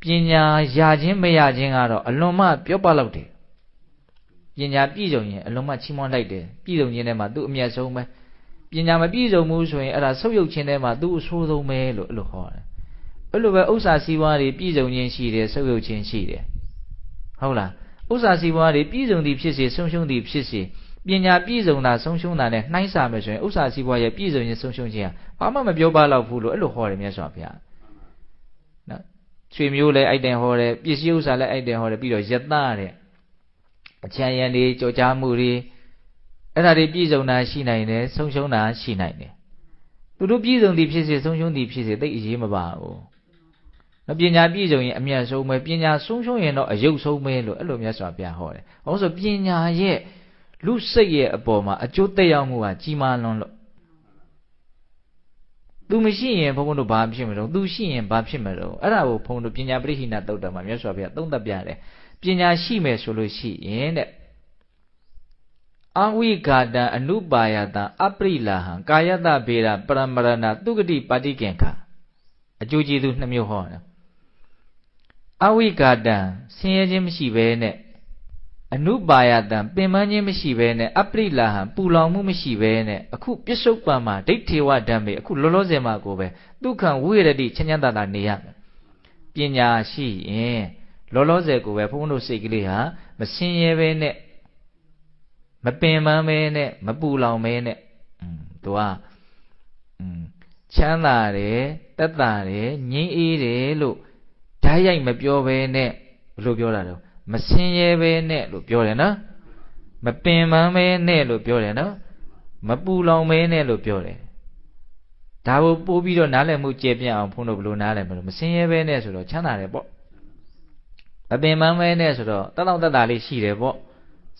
A: ပညာရခြင်းမရခြင်းကတော့အလွန်မှပြောပလောက်တယ် ပညာပြည့်စုံရင်အလုံးမချီးမွမ်းလိုက်တယ်ပြည့်စုံခြင်းထဲမှာသူ့အမြတ်ဆုံးပဲပညာမပြည့်စုံဘူးဆိုရင်အဲ့ဒါဆုပ်ယုပ်ခြင်းထဲမှာသူ့အဆိုးဆုံးပဲလို့အဲ့လိုဟောတယ်အဲ့လိုပဲဥစ္စာစီးပွားတွေပြည့်စုံခြင်းရှိတယ်ဆုပ်ယုပ်ခြင်းရှိတယ်ဟုတ်လားဥစ္စာစီးပွားတွေပြည့်စုံသည်ဖြစ်စေဆုံးရှုံးသည်ဖြစ်စေပညာပြည့်စုံတာဆုံးရှုံးတာနဲ့နှိုင်းစာမယ်ဆိုရင်ဥစ္စာစီးပွားရဲ့ပြည့်စုံခြင်းဆုံးရှုံးခြင်းဟာဘာမှမပြောပါတော့ဘူးလို့အဲ့လိုဟောတယ်မြတ်စွာဘုရားနော်ရွှေမျိုးလည်းအဲ့တိုင်ဟောတယ်ပစ္စည်းဥစ္စာလည်းအဲ့တိုင်ဟောတယ်ပြီးတော့ယတတဲ့အချမ်းရံတွေကြော်ကြားမှုတွေအဲ့ဒါတွေပြည့်စုံတာရှိနိုင်တယ်ဆုံးရှုံးတာရှိနိုင်တယ်သူတို့ပြည့်စုံသည်ဖြစ်စေဆုံးရှုံးသည်ဖြစ်စေသိအရေးမပါဘူးနော်ပညာပြည့်စုံရင်အမြတ်ဆုံးပဲပညာဆုံးရှုံးရင်တော့အယုတ်ဆုံးပဲလို့အဲ့လိုမြတ်စွာဘုရားဟောတယ်ဟောဆိုပညာရဲ့လူစိတ်ရဲ့အပေါ်မှာအကျိုးသက်ရောက်မှုဟာကြီးမားလွန်းလို့သူမရှိရင်ဘုန်းဘုန်းတို့ဘာဖြစ်မလို့သူရှိရင်ဘာဖြစ်မလို့အဲ့ဒါကိုဘုန်းတို့ပညာပရိဟိနသုတ်တံမှာမြတ်စွာဘုရားသုံးသပ်ပြတယ်ပညာရှိမယ်ဆိုလို့ရှိရင်တဲ့အဝိဂါတံအနုပါယတံအပရိလာဟံကာယတဗေဒပရမရဏသုဂတိပါတိကင်္ခအကျိုးကျေးဇူးနှစ်မျိုးဟောတယ်အဝိဂါတံဆင်းရဲခြင်းမရှိဘဲနဲ့အနုပါယတံပင်ပန်းခြင်းမရှိဘဲနဲ့အပရိလာဟံပူလောင်မှုမရှိဘဲနဲ့အခုပစ္စုပန်မှာဒိဋ္ဌေဝဓမ္မေအခုလောလောဆယ်မှာကိုပဲဒုက္ခံဝိရတိချမ်းချမ်းသာသာနေရမယ်ပညာရှိရင်လောလောဆယ်ကိုပဲဘုန်းဘုန်းတို့စိတ်ကလေးဟာမဆင်းရဲဘဲနဲ့မပင်ပန်းပဲနဲ့မပူလောင်ပဲနဲ့သူကချမ်းသာတယ်တက်တာတယ်ငြိမ်းအေးတယ်လို့ဓာတ်ရိုက်မပြောဘဲနဲ့ဘယ်လိုပြောတာလဲမဆင်းရဲပဲနဲ့လို့ပြောတယ်နော်မပင်ပန်းပဲနဲ့လို့ပြောတယ်နော်မပူလောင်ပဲနဲ့လို့ပြောတယ်ဒါကိုပို့ပြီးတော့နားလည်မှုကျေပြန့်အောင်ဘုန်းတို့ဘယ်လိုနားလည်မလို့မဆင်းရဲပဲနဲ့ဆိုတော့ချမ်းသာတယ်ပေါ့မပင်ပန်းပဲနဲ့ဆိုတော့တက်တော့တက်တာလေးရှိတယ်ပေါ့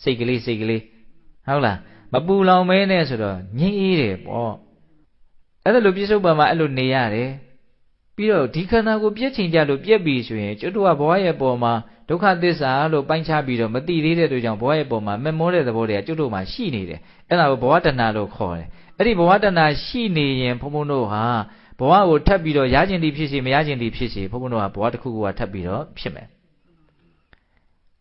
A: စိတ်ကလေးဟုတ်လားမပူလောင်မဲနဲ့ဆိုတော့ငြိမ်းအေးတယ်ပေါ့အဲ့ဒါလိုပြစ္ဆုတ်ပံမှာအဲ့လိုနေရတယ်ပြီးတော့ဒီခန္ဓာကိုပြည့်ချိန်ကြလို့ပြည့်ပြီဆိုရင်ကျွတ်တို့ကဘဝရဲ့ပေါ်မှာဒုက္ခသစ္စာလို့ပိုင်းခြားပြီးတော့မသိသေးတဲ့အတွက်ကြောင့်ဘဝရဲ့ပေါ်မှာမမောတဲ့သဘောတွေကကျွတ်တို့မှာရှိနေတယ်အဲ့ဒါကိုဘဝတဏှာလို့ခေါ်တယ်အဲ့ဒီဘဝတဏှာရှိနေရင်ဘုံဘုံတို့ဟာဘဝကိုထပ်ပြီးတော့ရခြင်းတည်ဖြစ်စေမရခြင်းတည်ဖြစ်စေဘုံဘုံတို့ဟာဘဝတစ်ခုကထပ်ပြီးတော့ဖြစ်မယ်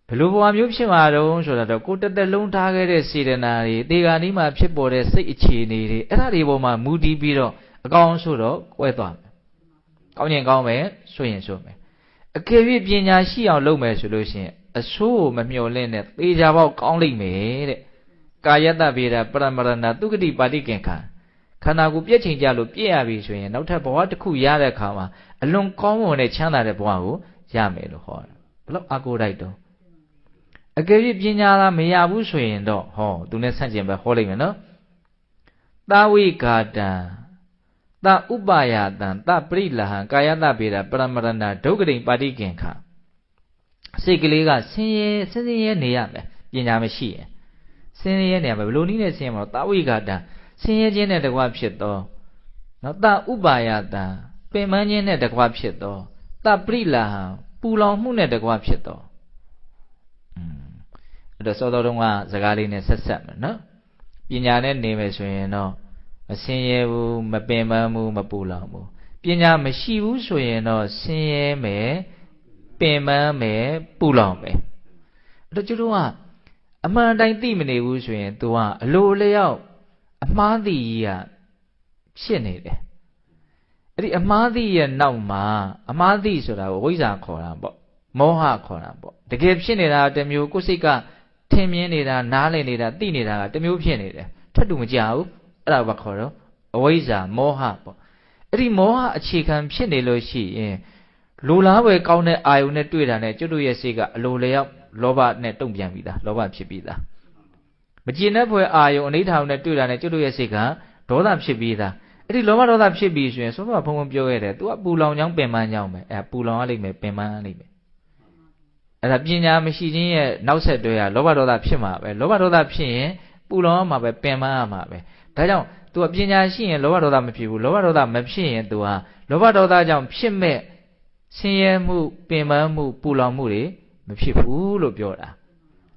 A: ဘယ်လိုဘဝမျိုးဖြစ်မှာတုံးဆိုတော့ကိုတက်တက်လုံးထားခဲ့တဲ့စေတနာတွေတေဂာနီးမှာဖြစ်ပေါ်တဲ့စိတ်အခြေအနေတွေအဲ့ဒါတွေပေါ်မှာမူတည်ပြီးတော့အကောင်းဆိုတော့ကွဲသွားမယ်ကောင်းရင်ကောင်းမယ်ဆိုရင်ဆိုမယ်အကယ်၍ပညာရှိအောင်လုပ်မယ်ဆိုလို့ရှိရင်အဆိုးကိုမမျှော်လင့်နဲ့သေချာပေါက်ကောင်းလိမ့်မယ်တဲ့ကာယတဗေဒပရမရဏသုဂတိပါတိကင်္ခခန္ဓာကိုပြည့်ချိန်ကြလို့ပြည့်ရပြီဆိုရင်နောက်ထပ်ဘဝတစ်ခုရတဲ့အခါမှာအလွန်ကောင်းမွန်တဲ့ချမ်းသာတဲ့ဘဝကိုရမယ်လို့ဟောတယ်ဘလို့အကိုတိုက်တော့အကယ်၍ပညာသာမရဘူးဆိုရင်တော့ဟောသူနဲ့ဆန့်ကျင်ပဲဟောလိုက်မယ်နော်သဝိဂါတံသဥပယတံသပရိလဟံကာယတဗေဒပရမရဏဒုက္ခတိပါတိကင်္ခစိတ်ကလေးကဆင်းရဲနေရမယ်ပညာမရှိရင်ဆင်းရဲနေရမယ်ဘယ်လိုနည်းနဲ့ဆင်းရဲမှာသဝိဂါတံဆင်းရဲခြင်းနဲ့တကွဖြစ်သောနော်သဥပယတံပင်ပန်းခြင်းနဲ့တကွဖြစ်သောသပရိလဟံပူလောင်မှုနဲ့တကွဖြစ်သောအဲ့တော့စောစောတုန်းကစကားလေးနဲ့ဆက်မယ်နော်ပညာနဲ့နေမယ်ဆိုရင်တော့မဆင်းရဲဘူးမပင်ပန်းဘူးမပူလောင်ဘူးပညာမရှိဘူးဆိုရင်တော့ဆင်းရဲမယ်ပင်ပန်းမယ်ပူလောင်မယ်အဲ့တော့ကျတို့ကအမှန်တိုင်းသိမနေဘူးဆိုရင် तू ကအလိုလျောက်အမှားသိကြီးကဖြစ်နေတယ်အဲ့ဒီအမှားသိရဲ့နောက်မှာအမှားသိဆိုတာကိုဝိဇ္ဇာခေါ်တာပေါ့မောဟခေါ်တာပေါ့တကယ်ဖြစ်နေတာတစ်မျိုးကိုယ်စိတ်ကထင်မြင်နေတာနားလည်နေတာသိနေတာကတစ်မျိုးဖြစ်နေတယ်ထပ်တူမကြဘူးအဲ့ဒါဘာခေါ်တော့အဝိဇ္ဇာမောဟပေါ့အဲ့ဒီမောဟအခြေခံဖြစ်နေလို့ရှိရင်လိုလားပဲကောင်းတဲ့အာယုန်နဲ့တွေ့တာနဲ့ကျွတ်တို့ရဲ့စိတ်ကအလိုလျောက်လောဘနဲ့တုံ့ပြန်ပြီးသားလောဘဖြစ်ပြီးသားမကျေနပ်ဖွယ်အာယုန်အနိဋ္ဌာန်နဲ့တွေ့တာနဲ့ကျွတ်တို့ရဲ့စိတ်ကဒေါသဖြစ်ပြီးသားအဲ့ဒီလောဘဒေါသဖြစ်ပြီးဆိုရင်ဆိုတော့ဘုံဘုံပြောခဲ့တယ် तू ကပူလောင်ကြောင်းပင်ပန်းကြောင်းပဲအဲ့ပူလောင်ရလိမ့်မယ်ပင်ပန်းရလိမ့်မယ်အဲ့ဒါပညာမရှိခြင်းရဲ့နောက်ဆက်တွဲကလောဘဒေါသဖြစ်မှာပဲလောဘဒေါသဖြစ်ရင်ပူလောင်ရမှာပဲပင်ပန်းရမှာပဲဒါကြောင့် तू ကပညာရှိရင်လောဘဒေါသမဖြစ်ဘူးလောဘဒေါသမဖြစ်ရင် तू ဟာလောဘဒေါသကြောင့်ဖြစ်မဲ့ဆင်းရဲမှုပင်ပန်းမှုပူလောင်မှုတွေမဖြစ်ဘူးလို့ပြောတာ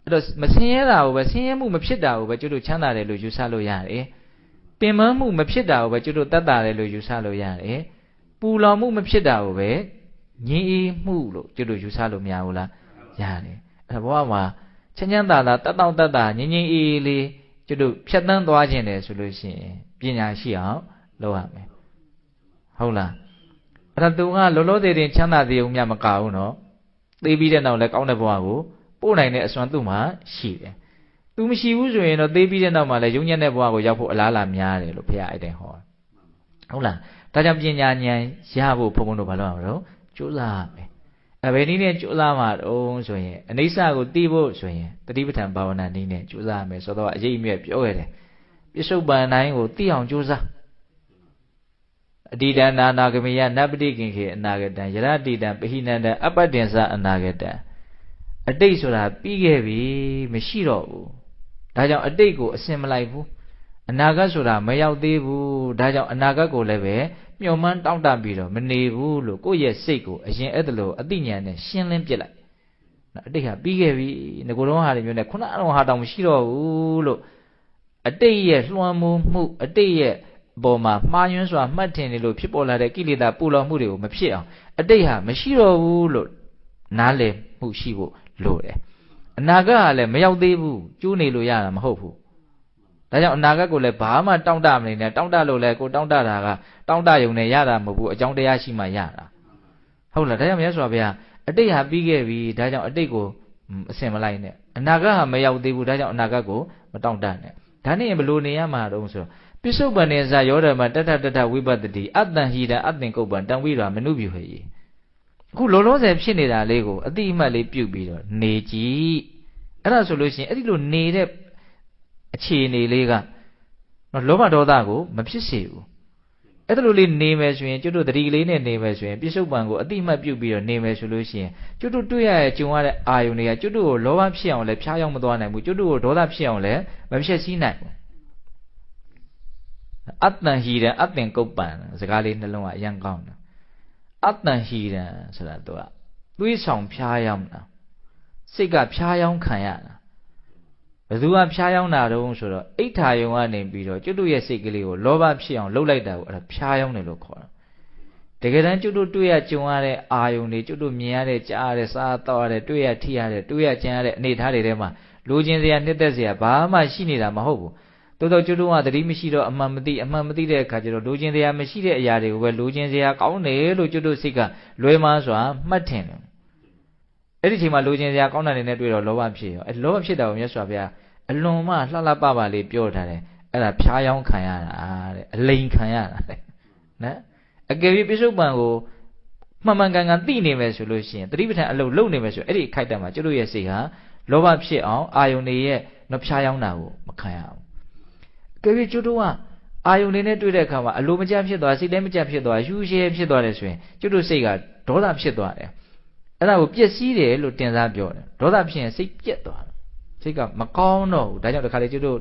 A: အဲ့တော့မဆင်းရဲတာကိုပဲဆင်းရဲမှုမဖြစ်တာကိုပဲကျွတ်တို့ချမ်းသာတယ်လို့ယူဆလို့ရတယ်ပင်ပန်းမှုမဖြစ်တာကိုပဲကျွတ်တို့တတ်တာတယ်လို့ယူဆလို့ရတယ်ပူလောင်မှုမဖြစ်တာကိုပဲငြိမ်းအေးမှုလို့ကျွတ်တို့ယူဆလို့မရဘူးလားရတယ်အဲ့ဘဝမှာ ချမ်းချမ်းသာသာတတ်တောင့်တတ်တာငြင်းငြင်းအေးအေးလေးကျွတ်တို့ဖြတ်တန်းသွားခြင်းတယ်ဆိုလို့ရှိရင်ပညာရှိအောင်လုပ်ရမယ်ဟုတ်လားအဲ့ဒါသူကလောလောဆယ်တင်ချမ်းသာသေးုံမြမကဘူးနော်သိပြီးတဲ့နောက်လည်းကောင်းတဲ့ဘဝကိုပို့နိုင်တဲ့အစွမ်းသူ့မှာရှိတယ်သူမရှိဘူးဆိုရင်တော့သိပြီးတဲ့နောက်မှာလည်းယုံညံ့တဲ့ဘဝကိုရောက်ဖို့အလားအလာများတယ်လို့ဘုရားအဲ့တိုင်ဟောဟုတ်လားဒါကြောင့်ပညာဉာဏ်ရဖို့ဘုံဘုံတို့ဘာလုပ်ရမလို့ကြိုးစားရမယ်ဘယ်နည်းနဲ့ကြိုးစားမှာတုံးဆိုရင်အနိစ္စကိုသိဖို့ဆိုရင်တတိပဋ္ဌာန်ဘာဝနာနည်းနဲ့ကြိုးစားရမယ်ဆိုတော့အရေးအမြတ်ပြောခဲ့တယ်ပြစ္ဆုတ်ပန်တိုင်းကိုသိအောင်ကြိုးစားအတိတံနာနာဂမိယနပတိခင်ခေအနာဂတံယရတိတံပဟိနန္တအပ္ပတ္တင်္စအနာဂတံအတိတ်ဆိုတာပြီးခဲ့ပြီမရှိတော့ဘူးဒါကြောင့်အတိတ်ကိုအစင်မလိုက်ဘူးအနာဂတ်ဆိုတာမရောက်သေးဘူးဒါကြောင့်အနာဂတ်ကိုလည်းပဲမျှော်မှန်းတောင့်တပြီးတော့မနေဘူးလို့ကိုယ့်ရဲ့စိတ်ကိုအရင်အဲ့ဒါလို့အတိညာနဲ့ရှင်းလင်းပြစ်လိုက်အတိတ်ဟာပြီးခဲ့ပြီငကိုယ်တော်ဟာတွေမျိုးနဲ့ခုနကတော့ဟာတောင်မရှိတော့ဘူးလို့အတိတ်ရဲ့လွှမ်းမိုးမှုအတိတ်ရဲ့အပေါ်မှာမှားယွင်းစွာမှတ်ထင်နေလို့ဖြစ်ပေါ်လာတဲ့ကိလေသာပူလောင်မှုတွေကိုမဖြစ်အောင်အတိတ်ဟာမရှိတော့ဘူးလို့နားလည်မှုရှိဖို့လိုတယ်အနာဂတ်ဟာလည်းမရောက်သေးဘူးကျိုးနေလို့ရတာမဟုတ်ဘူးဒါကြောင့်အနာဂတ်ကိုလည်းဘာမှတောင့်တမနေနဲ့တောင့်တလို့လည်းကိုတောင့်တတာကတောင့်တယုံနဲ့ရတာမဟုတ်ဘူးအကြောင်းတရားရှိမှရတာဟုတ်လားဒါကြောင့်မြတ်စွာဘုရားအတိတ်ဟာပြီးခဲ့ပြီဒါကြောင့်အတိတ်ကိုအစင်မလိုက်နဲ့အနာဂတ်ဟာမရောက်သေးဘူးဒါကြောင့်အနာဂတ်ကိုမတောင့်တနဲ့ဒါနဲ့ဘယ်လိုနေရမှာတုံးဆိုပိစုပန်နေဇာယောဓမ္မတထတထဝိပတ္တိအတ္တံဟိတံအတ္တင်ကုပ္ပံတံဝိရာမနုပြုဟေအခုလောလောဆယ်ဖြစ်နေတာလေးကိုအတိအမှတ်လေးပြုတ်ပြီးတော့နေကြည့်အဲ့ဒါဆိုလို့ရှိရင်အဲ့ဒီလိုနေတဲ့အခြေအနေလေးကလောဘဒေါသကိုမဖြစ်စေဘူးအဲ့ဒါလိုလေးနေမယ်ဆိုရင်ကျွတ်တို့တတိကလေးနဲ့နေမယ်ဆိုရင်ပြစ္ဆုတ်ပံကိုအတိအမှတ်ပြုတ်ပြီးတော့နေမယ်ဆိုလို့ရှိရင်ကျွတ်တို့တွေ့ရတဲ့ကြုံရတဲ့အာယုန်တွေကကျွတ်တို့ကိုလောဘဖြစ်အောင်လည်းဖျားရောက်မသွားနိုင်ဘူးကျွတ်တို့ကိုဒေါသဖြစ်အောင်လည်းမဖြစ်စည်းနိုင်ဘူးအတ္တဟိရံအတ္တင်ကုပ္ပံစကားလေးနှလုံးကအရန်ကောင်းတယ်အတ္တဟိရံဆိုတာသူကသွေးဆောင်ဖျားရောက်တာစိတ်ကဖျားယောင်းခံရတာဘယ်သူကဖျားယောင်းတာတုံးဆိုတော့အိဋ္ဌာယုံကနေပြီးတော့ကျွတ်တို့ရဲ့စိတ်ကလေးကိုလောဘဖြစ်အောင်လှုပ်လိုက်တာကိုအဲ့ဒါဖျားယောင်းတယ်လို့ခေါ်တာတကယ်တမ်းကျွတ်တို့တွေ့ရကြုံရတဲ့အာယုန်တွေကျွတ်တို့မြင်ရတဲ့ကြားရတဲ့စားတော့ရတဲ့တွေ့ရထိရတဲ့တွေ့ရကြံရတဲ့အနေထားတွေထဲမှာလိုချင်စရာနှစ်သက်စရာဘာမှရှိနေတာမဟုတ်ဘူးတိုးတော့ကျွတ်တို့ကသတိမရှိတော့အမှန်မသိတဲ့အခါကျတော့လိုချင်စရာမရှိတဲ့အရာတွေကိုပဲလိုချင်စရာကောင်းတယ်လို့ကျွတ်တို့စိတ်ကလွဲမှားစွာမှတ်ထင်တယ်အဲ့ဒီချိန်မှာလိုချင်စရာကောင်းတာတွေနဲ့တွေ့တော့လောဘဖြစ်ရောအဲ့လောဘဖြစ်တာကိုမြတ်စွာဘုရားအလွန်မှလှလှပပလေးပြောထားတယ်အဲ့ဒါဖျားယောင်းခံရတာတဲ့အလိန်ခံရတာတဲ့နော်အကယ်၍ပိစုပန်ကိုမှန်မှန်ကန်ကန်သိနေမယ်ဆိုလို့ရှိရင်တတိပဋ္ဌာန်အလုပ်လုပ်နေမယ်ဆိုအဲ့ဒီအခိုက်အတန့်မှာကျွတ်တို့ရဲ့စိတ်ဟာလောဘဖြစ်အောင်အာယုန်တွေရဲ့နှဖျားယောင်းတာကိုမခံရအောင်အကယ်၍ကျွတ်တို့ကအာယုန်တွေနဲ့တွေ့တဲ့အခါမှာအလိုမကျဖြစ်သွားစိတ်လည်းမကျဖြစ်သွားရှူရှဲဖြစ်သွားတယ်ဆိုရင်ကျွတ်တို့စိတ်ကဒေါသဖြစ်သွားတယ်အဲ့ဒါကိုပျက်စီးတယ်လို့တင်စားပြောတယ်ဒေါသဖြစ်ရင်စိတ်ပြက်သွားတယ်စိတ်ကမကောင်းတော့ဘူးဒါကြောင့်တခါလေကျွတ်တို့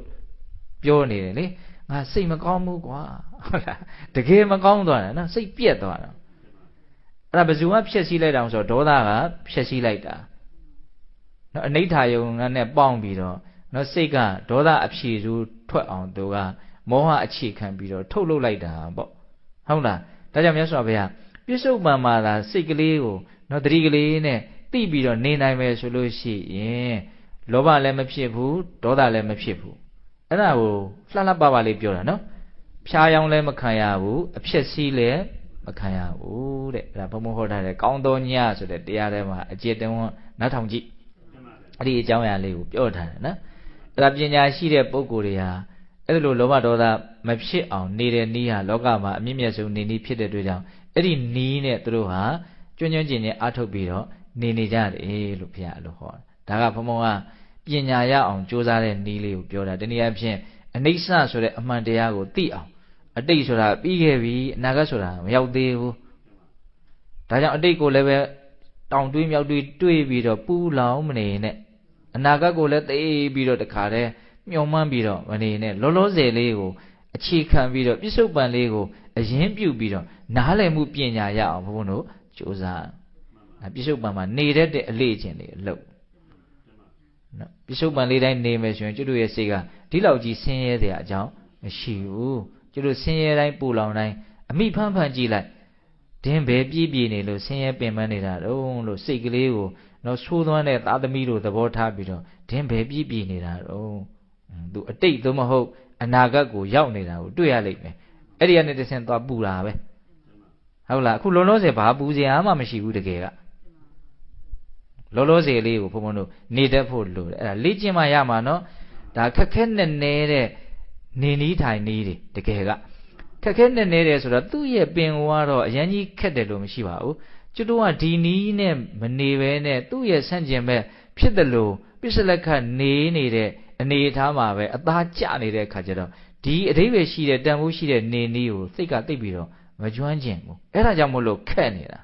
A: ပြောနေတယ်လေငါစိတ်မကောင်းဘူးကွာဟုတ်လားတကယ်မကောင်းသွားတယ်နော်စိတ်ပြက်သွားတာအဲ့ဒါဘယ်သူကဖျက်ဆီးလိုက်တာဆိုတော့ဒေါသကဖျက်ဆီးလိုက်တာနော်အနိဋ္ဌာယုံနဲ့ပေါင်းပြီးတော့နော်စိတ်ကဒေါသအဖြေစုထွက်အောင်သူကမောဟအခြေခံပြီးတော့ထုတ်လုပ်လိုက်တာပေါ့ဟုတ်လားဒါကြောင့်မြတ်စွာဘုရားပြစ္ဆုတ်ပံမှာသာစိတ်ကလေးကိုနော်တတိကလေးနဲ့တိပြီးတော့နေနိုင်မယ်ဆိုလို့ရှိရင်လောဘလည်းမဖြစ်ဘူးဒေါသလည်းမဖြစ်ဘူးအဲ့ဒါကိုလှလှပပလေးပြောတာနော်ဖျားယောင်းလည်းမခံရဘူးအဖြစ်စီးလည်းမခံရဘူးတဲ့အဲ့ဒါဘုံဘုံဟောထားတယ်ကောင်းသောညဆိုတဲ့တရားထဲမှာအကျေတဝန်းနားထောင်ကြည့်အဲ့ဒီအကြောင်းအရာလေးကိုပြောထားတယ်နော်အဲ့ဒါပညာရှိတဲ့ပုဂ္ဂိုလ်တွေဟာအဲ့လိုလောဘဒေါသမဖြစ်အောင်နေတဲ့နည်းဟာလောကမှာအမြင့်မြတ်ဆုံးနေနည်းဖြစ်တဲ့အတွက်ကြောင့်အဲ့ဒီနည်းနဲ့သူတို့ဟာကျွမ်းကျွမ်းကျင်ကျင်အားထုတ်ပြီးတော့နေကြတယ်လို့ဘုရားအဲ့လိုဟောတာဒါကဘုံဘုံကပညာရအောင်ကြိုးစားတဲ့နည်းလေးကိုပြောတာတနည်းအားဖြင့်အနိစ္စဆိုတဲ့အမှန်တရားကိုသိအောင်အတိတ်ဆိုတာပြီးခဲ့ပြီအနာဂတ်ဆိုတာမရောက်သေးဘူးဒါကြောင့်အတိတ်ကိုလည်းပဲတောင်တွေးမြောက်တွေးတွေးပြီးတော့ပူလောင်မနေနဲ့အနာဂတ်ကိုလည်းသိပြီးတော့တခါတည်းမျှော်မှန်းပြီးတော့မနေနဲ့လောလောဆယ်လေးကိုအခြေခံပြီးတော့ပြစ္ဆုတ်ပံလေးကိုအရင်ပြုတ်ပြီးတော့နားလည်မှုပညာရအောင်ဘုန်းဘုန်းတို့ကြိုးစားပြစ္ဆုတ်ပံမှာနေတဲ့အလေ့အကျင့်တွေအလုပ်နော်ပြစ္ဆုတ်ပံလေးတိုင်းနေမယ်ဆိုရင်ကျွတ်တို့ရဲ့စိတ်ကဒီလောက်ကြီးဆင်းရဲတဲ့အကြောင်းမရှိဘူးကျွတ်တို့ဆင်းရဲတိုင်းပူလောင်တိုင်းအမိဖမ်းဖမ်းကြည့်လိုက်ဒင်းပဲပြည့်ပြည့်နေလို့ဆင်းရဲပင်ပန်းနေတာတော့လို့စိတ်ကလေးကိုနော်ဆိုးသွမ်းတဲ့သားသမီးတို့သဘောထားပြီးတော့ ဒင်းပဲပြည့်ပြည့်နေတာတော့သူအတိတ်သို့မဟုတ်အနာဂတ်ကိုရောက်နေတာကိုတွေ့ရလိမ့်မယ်အဲ့ဒီကနေတဆင့်သွားပူတာပဲဟုတ်လားအခုလောလောဆယ်ဘာပူစရာမှမရှိဘူးတကယ်ကလောလောဆယ်လေးကိုဘုံဘုံတို့နေတတ်ဖို့လိုတယ်အဲ့ဒါလေ့ကျင့်မှရမှာနော်ဒါခက်ခဲနဲ့နေတဲ့နေနီးထိုင်နီးတွေတကယ်ကခက်ခဲနဲ့နေတယ်ဆိုတော့သူ့ရဲ့ပင်ကတော့အရင်ကြီးခက်တယ်လို့မရှိပါဘူးကျွတ်တို့ကဒီနီးနဲ့မနေပဲနဲ့သူ့ရဲ့ဆန့်ကျင်ဘက်ဖြစ်တယ်လို့ပြစ္ဆလက်ခနေနေတဲ့အနေအထားမှာပဲအသားကျနေတဲ့ခါကျတော့ဒီအဓိပ္ပာယ်ရှိတဲ့တန်ဖိုးရှိတဲ့နေနီးကိုစိတ်ကသိပ်ပြီးတော့မကျွမ်းကျင်ဘူးအဲ့ဒါကြောင့်မို့လို့ခက်နေတာ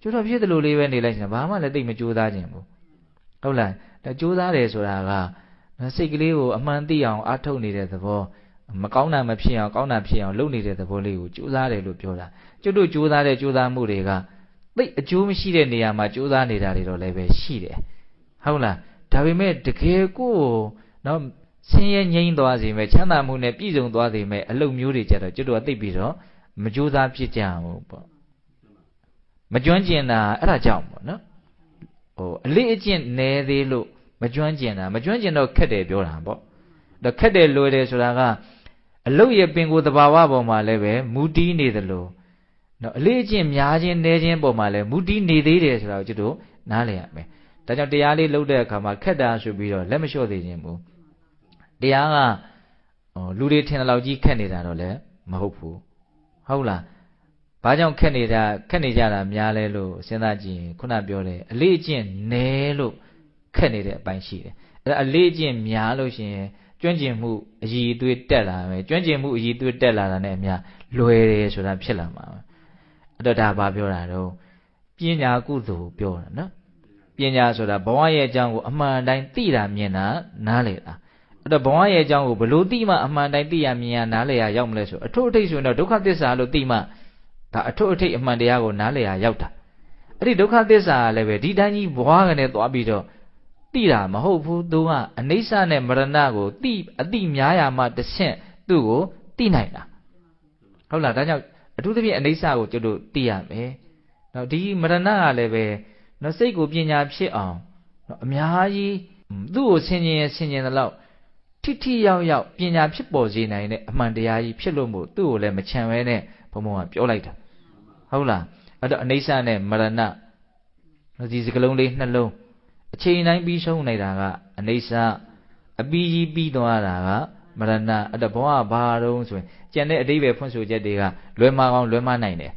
A: ကျွတ်တော့ဖြစ်တယ်လို့လေးပဲနေလိုက်စမ်းဘာမှလည်းသိပ်မကြိုးစားခြင်းဘူးဟုတ်လားဒါကြိုးစားတယ်ဆိုတာကစိတ်ကလေးကိုအမှန်သိအောင်အားထုတ်နေတဲ့သဘောမကောင်းတာမဖြစ်အောင်ကောင်းတာဖြစ်အောင်လုပ်နေတဲ့သဘောလေးကိုကြိုးစားတယ်လို့ပြောတာကျွတ်တို့ကြိုးစားတဲ့ကြိုးစားမှုတွေကသိအကျိုးမရှိတဲ့နေရာမှာကြိုးစားနေတာတွေတော့လည်းပဲရှိတယ်ဟုတ်လားဒါပေမဲ့တကယ်ကိုနော်ဆင်းရဲငြိမ်းသွားစေမယ်ချမ်းသာမှုနဲ့ပြည့်စုံသွားစေမယ်အလုပ်မျိုးတွေကြတော့ကျွတ်တို့ကသိပြီးတော့မကြိုးစားဖြစ်ကြဘူးပေါ့မကျွမ်းကျင်တာအဲ့ဒါကြောင့်ပေါ့နော်အလေးအကျင့်နည်းသေးလို့မကျွမ်းကျင်တာမကျွမ်းကျင်တော့ခက်တယ်ပြောတာပေါ့ဒါခက်တယ်လွယ်တယ်ဆိုတာကအလုတ်ရဲ့ပင်ကိုယ်တဘာဝပေါ်မှာလည်းပဲမူတီးနေသလိုနော်အလေးအကျင့်များခြင်းနည်းခြင်းပေါ်မှာလည်းမူတီးနေသေးတယ်ဆိုတာကိုကျွတ်တို့နားလည်ရမယ်ဒါကြောင့်တရားလေးလုပ်တဲ့အခါမှာခက်တာဆိုပြီးတော့လက်မလျှော့သေးခြင်းဘူးတရားကလူတွေထင်တဲ့လောက်ကြီးခက်နေတာတော့လည်းမဟုတ်ဘူးဟုတ်လားဘာကြောင့်ခက်နေကြတာများလဲလို့စဉ်းစားကြည့်ရင်ခုနပြောတယ်အလေးအကျင့်နည်းလို့ခက်နေတဲ့အပိုင်းရှိတယ်အဲ့ဒါအလေးအကျင့်များလို့ရှိရင်ကျွမ်းကျင်မှုအရည်အသွေးတက်လာမယ်ကျွမ်းကျင်မှုအရည်အသွေးတက်လာတာနဲ့အများလွယ်တယ်ဆိုတာဖြစ်လာမှာအဲ့တော့ဒါဘာပြောတာတော့ပညာကုသိုလ်ပြောတာနော်ပညာဆိုတာဘဝရဲ့အကြောင်းကိုအမှန်တိုင်းသိတာမြင်တာနားလည်တာအဲ့တော့ဘဝရဲ့အကြောင်းကိုဘလို့သိမှအမှန်တိုင်းသိရမြင်ရနားလည်ရရောက်မလဲဆိုအထုအထိပ်ဆိုရင်တော့ဒုက္ခသစ္စာလို့သိမှဒါအထုအထိပ်အမှန်တရားကိုနားလည်ရရောက်တာအဲ့ဒီဒုက္ခသစ္စာကလည်းပဲဒီတိုင်းကြီးဘဝကနေသွားပြီးတော့သိတာမဟုတ်ဘူးသူကအနိစ္စနဲ့မရဏကိုအတိများရမှတဆင့်သူ့ကိုသိနိုင်တာဟုတ်လားဒါကြောင့်အထူးသဖြင့်အနိစ္စကိုကျွတ်တို့သိရမယ်နော်ဒီမရဏကလည်းပဲနော်စိတ်ကိုပညာဖြစ်အောင်နော်အများကြီးသူ့ကိုဆင်ခြင်သလောက်ထိထိရောက်ရောက်ပညာဖြစ်ပေါ်စေနိုင်တဲ့အမှန်တရားကြီးဖြစ်လို့မို့သူ့ကိုလည်းမချမ်းပဲနဲ့ဘုံဘုံကပြောလိုက်တာဟုတ်လားအဲ့တော့အနိစ္စနဲ့မရဏနော်ဒီစကလုံးလေးနှလုံးအချိန်တိုင်းပြီးဆုံးနေတာကအနိစ္စအပြီးကြီးပြီးသွားတာကမရဏအဲ့တော့ဘဝဘာတုံးဆိုရင်ကျန်တဲ့အဓိပ္ပာယ်ဖွင့်ဆိုချက်တွေကလွယ်မကောင်းလွယ်မနိုင်တယ်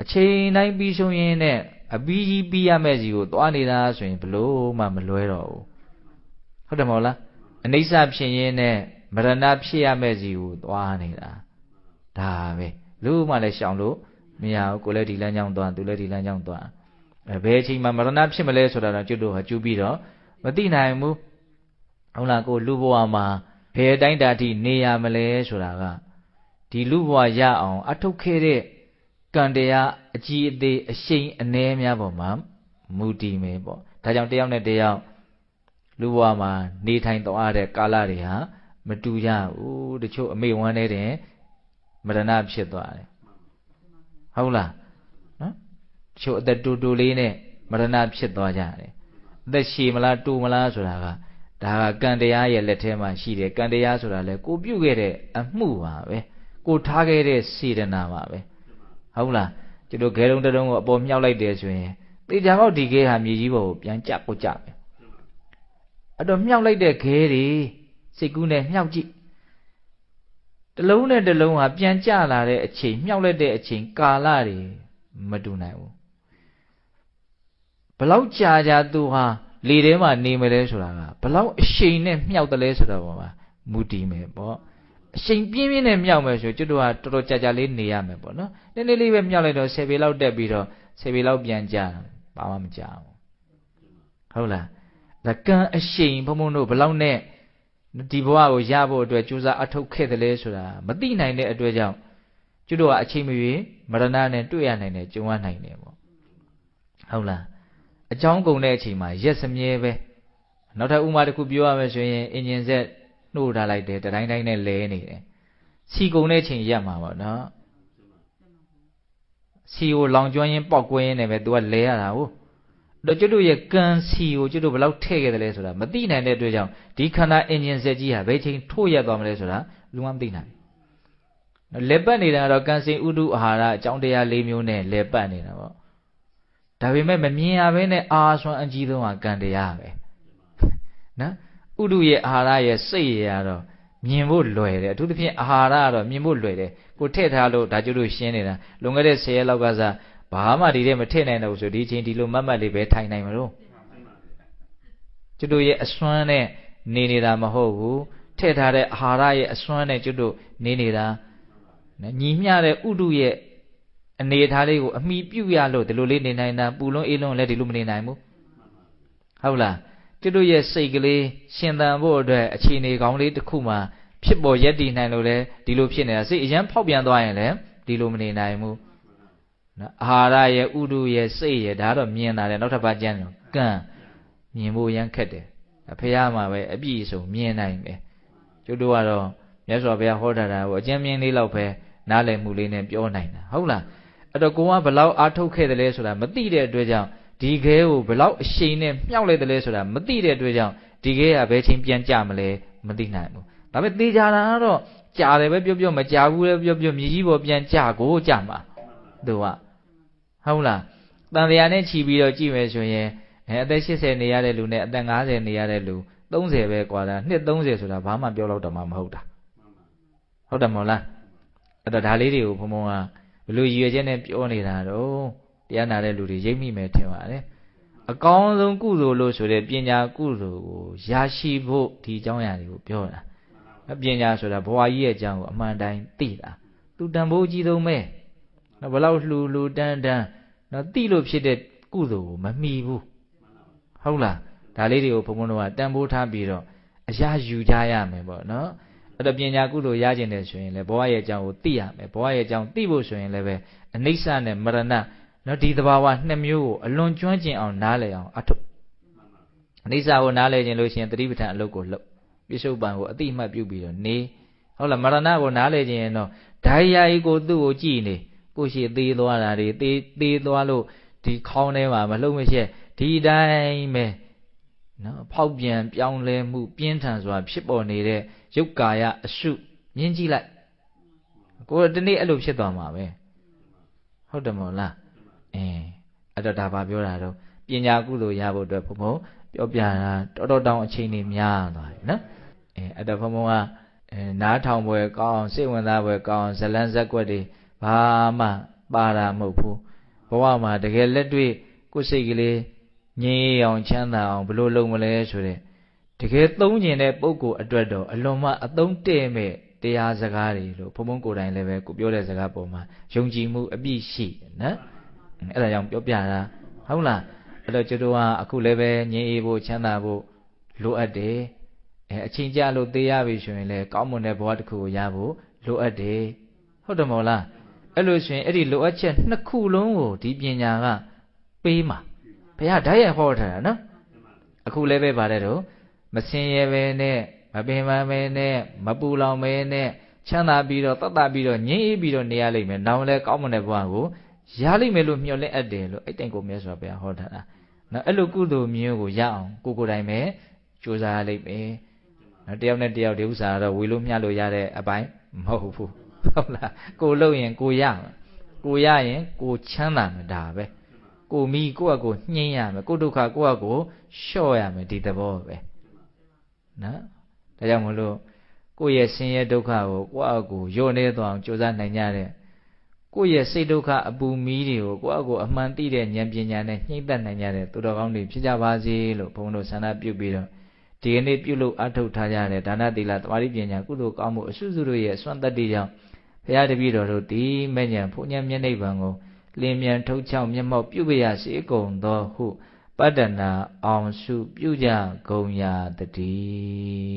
A: အချိန်တိုင်းပြီးဆုံးရင်းနဲ့အပြီးကြီးပြီးရမယ့်စီကိုသွားနေတာဆိုရင်ဘလို့မှမလွဲတော့ဘူးဟုတ်တယ်မဟုတ်လားအနိစ္စဖြစ်ရင်းနဲ့မရဏဖြစ်ရမယ့်စီကိုသွားနေတာဒါပဲလို့မှလည်းရှောင်လို့မရဘူးကိုလည်းဒီလမ်းကြောင်းသွားသူလည်းဒီလမ်းကြောင်းသွားဘယ်အချိန်မှမရဏဖြစ်မလဲဆိုတာတော့ကျွတ်တို့ကကျူးပြီးတော့မသိနိုင်ဘူးဟုတ်လားကိုလူဘဝမှာဘယ်တိုင်းတာထိနေရမလဲဆိုတာကဒီလူဘဝရအောင်အထုတ်ခဲ့တဲ့ကံတရားအကြီးအသေးအရှိန်အနည်းများပေါ်မှာမူတည်မယ်ပေါ့ဒါကြောင့်တယောက်နဲ့တယောက်လူဘဝမှာနေထိုင်သွားတဲ့ကာလတွေဟာမတူကြဘူးတချို့အမေဝမ်းနေတဲ့မရဏဖြစ်သွားတယ်ဟုတ်လားနော်တချို့အသက်တူလေးနဲ့မရဏဖြစ်သွားကြတယ်အသက်ရှည်မလားတူမလားဆိုတာကဒါကကံတရားရဲ့လက်ထဲမှာရှိတယ်ကံတရားဆိုတာလေကိုပြုတ်ခဲ့တဲ့အမှုပါပဲကိုထားခဲ့တဲ့စေတနာပါပဲဟုတ်လားကျတို့ခဲတုံးတုံးကိုအပေါ်မြောက်လိုက်တယ်ဆိုရင်တေချာပေါက်ဒီခဲဟာမြေကြီးပေါ်ကိုပြန်ကျပုတ်ကြပဲအဲ့တော့မြောက်လိုက်တဲ့ခဲတွေစိတ်ကူးနဲ့မြောက်ကြည့်တလုံးနဲ့တလုံးဟာပြန်ကျလာတဲ့အချိန်မြောက်လိုက်တဲ့အချိန်ကာလတွေမတူနိုင်ဘူးဘလောက်ကြာသူဟာလေထဲမှာနေမလဲဆိုတာကဘလောက်အရှိန်နဲ့မြောက်တယ်လဲဆိုတော့ပါမူတည်မယ်ပေါ့အရှိန်ပြင်းပြင်းနဲ့မြောက်မယ်ဆိုကျွတ်တို့ကတော်တော်ကြာလေးနေရမယ်ပေါ့နော်နည်းနည်းလေးပဲမြောက်လိုက်တော့10ပေလောက်တက်ပြီးတော့10ပေလောက်ပြန်ကြာဘာမှမကြာဘူးဟုတ်လားဒါကံအရှိန်ဘုံဘုံတို့ဘလောက်နဲ့ဒီဘဝကိုရဖို့အတွက်ကြိုးစားအထောက်ခဲ့တယ်လဲဆိုတာမသိနိုင်တဲ့အတွက်ကြောင့်ကျွတ်တို့ကအချိန်မရွေးမရဏနဲ့တွေ့ရနိုင်တယ်ကြုံရနိုင်တယ်ပေါ့ဟုတ်လားအကြောင်းကုန်တဲ့အချိန်မှာရက်စမြဲပဲနောက်ထပ်ဥမာတစ်ခုပြောရမယ်ဆိုရင်အင်ဂျင်ဆက်နှိုးထားလိုက်တယ်တတိုင်းတိုင်းနဲ့လဲနေတယ်စီကုန်တဲ့အချိန်ရက်မှာပေါ့နော်စီကိုလောင်ကျွမ်းရင်းပေါက်ကွဲရင်းနဲ့ပဲသူကလဲရတာဟုတ် တော့ကျွတ်တို့ရဲ့ကံစီကိုကျွတ်တို့ဘယ်လောက်ထည့်ခဲ့တယ်လဲဆိုတာမသိနိုင်တဲ့အတွက်ကြောင့်ဒီခန္ဓာအင်ဂျင်ဆက်ကြီးဟာဘယ်ချိန်ထိုးရက်သွားမလဲဆိုတာလူမှမသိနိုင်ဘူးလက်ပတ်နေတာတော့ကံစင်ဥဒုအာဟာရအကြောင်းတရား၄မျိုးနဲ့လက်ပတ်နေတာပေါ့ဒါပေမဲ့မမြင်ရဘဲနဲ့အာဆွမ်းအကြီးဆုံးဟာကံတရားပဲနော်ဥဒုရဲ့အာဟာရရဲ့စိတ်ရတော့မြင်ဖို့လွယ်တယ်အထူးသဖြင့်အာဟာရကတော့မြင်ဖို့လွယ်တယ်ကိုထည့်ထားလို့ဒါကျွတ်တို့ရှင်းနေတာလွန်ခဲ့တဲ့10ရက်လောက်ကစားဘာမှဒီထဲမထည့်နိုင်တော့ဘူးဆိုဒီအချိန်ဒီလိုမတ်မတ်လေးပဲထိုင်နိုင်မလို့ကျွတ်တို့ရဲ့အစွမ်းနဲ့နေနေတာမဟုတ်ဘူးထည့်ထားတဲ့အာဟာရရဲ့အစွမ်းနဲ့ကျွတ်တို့နေနေတာညီမျှတဲ့ဥဒုရဲ့အနေထားလေးကိုအမိပြုရလို့ဒီလိုလေးနေနိုင်တာပူလွန်းအေးလွန်းလည်းဒီလိုမနေနိုင်ဘူးဟုတ်လားကျွတ်တို့ရဲ့စိတ်ကလေးရှင်သန်ဖို့အတွက်အခြေအနေကောင်းလေးတစ်ခုမှဖြစ်ပေါ်ရက်တည်နိုင်လို့လည်းဒီလိုဖြစ်နေတာစိတ်အရန်ဖောက်ပြန်သွားရင်လည်းဒီလိုမနေနိုင်ဘူးနော်အာဟာရရဲ့ဥဒုရဲ့စိတ်ရဲ့ဒါတော့မြင်တာလေနောက်တစ်ပတ်ကျမ်းတော့ကံမြင်ဖို့ရမ်းခက်တယ်ဖះမှာပဲအပြည့်အစုံမြင်နိုင်တယ်ကျွတ်တို့ကတော့မြတ်စွာဘုရားဟောထားတာကိုအကျဉ်းမြင်လေးလောက်ပဲနားလည်မှုလေးနဲ့ပြောနိုင်တာဟုတ်လားအဲ့တော့ကိုကဘလောက်အားထုတ်ခဲ့တယ်လဲဆိုတာမသိတဲ့အတွက်ကြောင့်ဒီခဲကိုဘလောက်အရှိန်နဲ့မြောက်လိုက်တယ်လဲဆိုတာမသိတဲ့အတွက်ကြောင့်ဒီခဲကဘယ်ချိန်ပြန်ကြမလဲမသိနိုင်ဘူးဒါပေမဲ့သေချာတာကတော့ကြာတယ်ပဲပြောမကြာဘူးလဲပြောမြေကြီးပေါ်ပြန်ကြကိုကြမှာသူကဟုတ်လားတန်တရားနဲ့ခြီးပြီးတော့ကြည့်မယ်ဆိုရင်အသက်80နေရတဲ့လူနဲ့အသက်50နေရတဲ့လူ30ပဲกว่าတာနှစ်30ဆိုတာဘာမှပြောတော့တမှာမဟုတ်တာဟုတ်တယ်မဟုတ်လားအဲ့တော့ဒါလေးတွေကိုဘုံဘုံကဘလို့ရည်ရွယ်ချက်နဲ့ပြောနေတာတော့တရားနာတဲ့လူတွေရိပ်မိမယ်ထင်ပါတယ်အကောင်းဆုံးကုသိုလ်လို့ဆိုတဲ့ပညာကုသိုလ်ကိုရရှိဖို့ဒီအကြောင်းအရာတွေကိုပြောတာပညာဆိုတာဘဝကြီးရဲ့အကြောင်းကိုအမှန်တိုင်းသိတာသူတန်ဖိုးကြီးဆုံးပဲဘယ်လောက်လှူတန်းနော်သိလို့ဖြစ်တဲ့ကုသိုလ်ကိုမမီဘူးဟုတ်လားဒါလေးတွေကိုဘုံဘုံတို့ကတန်ဖိုးထားပြီးတော့အရာယူကြရမယ်ပေါ့နော်အဲ့တော့ပညာကုသိုလ်ရကျင်တယ်ဆိုရင်လည်းဘဝရဲ့အကြောင်းကိုသိရမယ်ဘဝရဲ့အကြောင်းသိဖို့ဆိုရင်လည်းပဲအနိစ္စနဲ့မရဏနော်ဒီသဘာဝနှစ်မျိုးကိုအလွန်ကျွမ်းကျင်အောင်နားလည်အောင်အထုတ်အနိစ္စကိုနားလည်ခြင်းလို့ရှိရင်သတိပဋ္ဌာန်အလုပ်ကိုလုပ်ပြစ္ဆုတ်ပံကိုအတိအမှတ်ပြုပြီးတော့နေဟုတ်လားမရဏကိုနားလည်ခြင်းရင်တော့ဓာယာယီကိုသူ့ကိုကြည်နေကိုရှိသေးသွားတာတွေသေးသွားလို့ဒီခေါင်းထဲမှာမလှုပ်မရှက်ဒီတိုင်းပဲနော်ဖောက်ပြန်ပြောင်းလဲမှုပြင်းထန်စွာဖြစ်ပေါ်နေတဲ့ရုပ်ကာယအစုမြင်ကြည့်လိုက်ကိုယ်တနေ့အဲ့လိုဖြစ်သွားမှာပဲဟုတ်တယ်မဟုတ်လားအဲ့တော့ဒါပါပြောတာတော့ပညာကုသိုလ်ရဖို့အတွက်ဘုံဘုံပြောပြတာတော်တောင်အချိန်နေများသွားတယ်နော်အဲ့တော့ဘုံဘုံကနားထောင်ပွဲကောင်းစိတ်ဝင်စားပွဲကောင်းဇလန်းဇက်ွက်တွေဘာမှပါတာမဟုတ်ဘူးဘဝမှာတကယ်လက်တွေ့ကိုယ်စိတ်ကလေးငြိမ်းအောင်ချမ်းသာအောင်ဘယ်လိုလုပ်မလဲဆိုတဲ့တကယ်သုံးကျင်တဲ့ပုဂ္ဂိုလ်အတွက်တော့အလွန်မှအသုံးတည့်မဲ့တရားစကားတွေလို့ဘုံဘုံကိုယ်တိုင်လည်းပဲကိုပြောတဲ့စကားပေါ်မှာယုံကြည်မှုအပြည့်ရှိနော်အဲ့ဒါကြောင့်ပြောပြတာဟုတ်လားအဲ့တော့ကျွန်တော်ကအခုလည်းပဲငြိမ်းအေးဖို့ချမ်းသာဖို့လိုအပ်တယ်အချိန်ကြာလို့သိရပြီဆိုရင်လည်းကောင်းမွန်တဲ့ဘဝတစ်ခုကိုရဖို့လိုအပ်တယ်ဟုတ်တယ်မဟုတ်လားအဲ့လိုဆိုရင်အဲ့ဒီလိုအပ်ချက်နှစ်ခုလုံးကိုဒီပညာကပေးမှာဘုရားဓာတ်ရိုက်ဟောထားတာနော်အခုလည်းပဲပါတယ်တော့မစင်ရဲပဲနဲ့မပင်ပန်းပဲနဲ့မပူလောင်ပဲနဲ့ချမ်းသာပြီးတော့တတ်တာပြီးတော့ငြိမ်းအေးပြီးတော့နေရလိမ့်မယ်နောက်လည်းကောင်းမွန်တဲ့ဘဝကိုရလိမ့်မယ်လို့မျှော်လင့်အပ်တယ်လို့အဲ့တိုင်ကိုမြတ်စွာဘုရားဟောထားတာနော်အဲ့လိုကုသိုလ်မျိုးကိုရအောင်ကိုယ်တိုင်ပဲကြိုးစားရလိမ့်မယ်နော်တယောက်နဲ့တယောက်ဒီဥစ္စာတော့ဝေလို့မျှလို့ရတဲ့အပိုင်းမဟုတ်ဘူးဟုတ်လားကိုလို့ရင်ကိုရမယ်ကိုရရင်ကိုချမ်းသာမှာဒါပဲကိုမိကိုယ့်အကိုနှင်းရမယ်ကိုဒုက္ခကိုယ့်အကိုလျှော့ရမယ်ဒီသဘောပဲနော်ဒါကြောင့်မလို့ကိုယ့်ရဲ့ဆင်းရဲဒုက္ခကိုကိုယ့်အကိုညှို့နေသွားအောင်ကြိုးစားနိုင်ကြတဲ့ကိုယ့်ရဲ့စိတ်ဒုက္ခအပူမီးတွေကိုကိုယ့်အကိုအမှန်သိတဲ့ဉာဏ်ပညာနဲ့နှိမ့်သက်နိုင်ကြတဲ့သူတော်ကောင်းတွေဖြစ်ကြပါစေလို့ဘုန်းတော်ဆန္ဒပြုပြီးတော့ဒီကနေ့ပြုလို့အထောက်ထားကြတဲ့ဒါနသီလသမာဓိပညာကုသိုလ်ကောင်းမှုအစုစုတို့ရဲ့အစွမ်းတတ္တိကြောင့်ဘုရားတပည့်တော်တို့ဒီမဲ့ဉဏ်ဘုံဉဏ်မျက်နှိပ်ပံကိုလင်းမြန်ထုတ်ချောက်မျက်မှောက်ပြုပရစေကုန်သောဟုပတ္တနာအောင်စုပြုကြကုန်ရာတည်း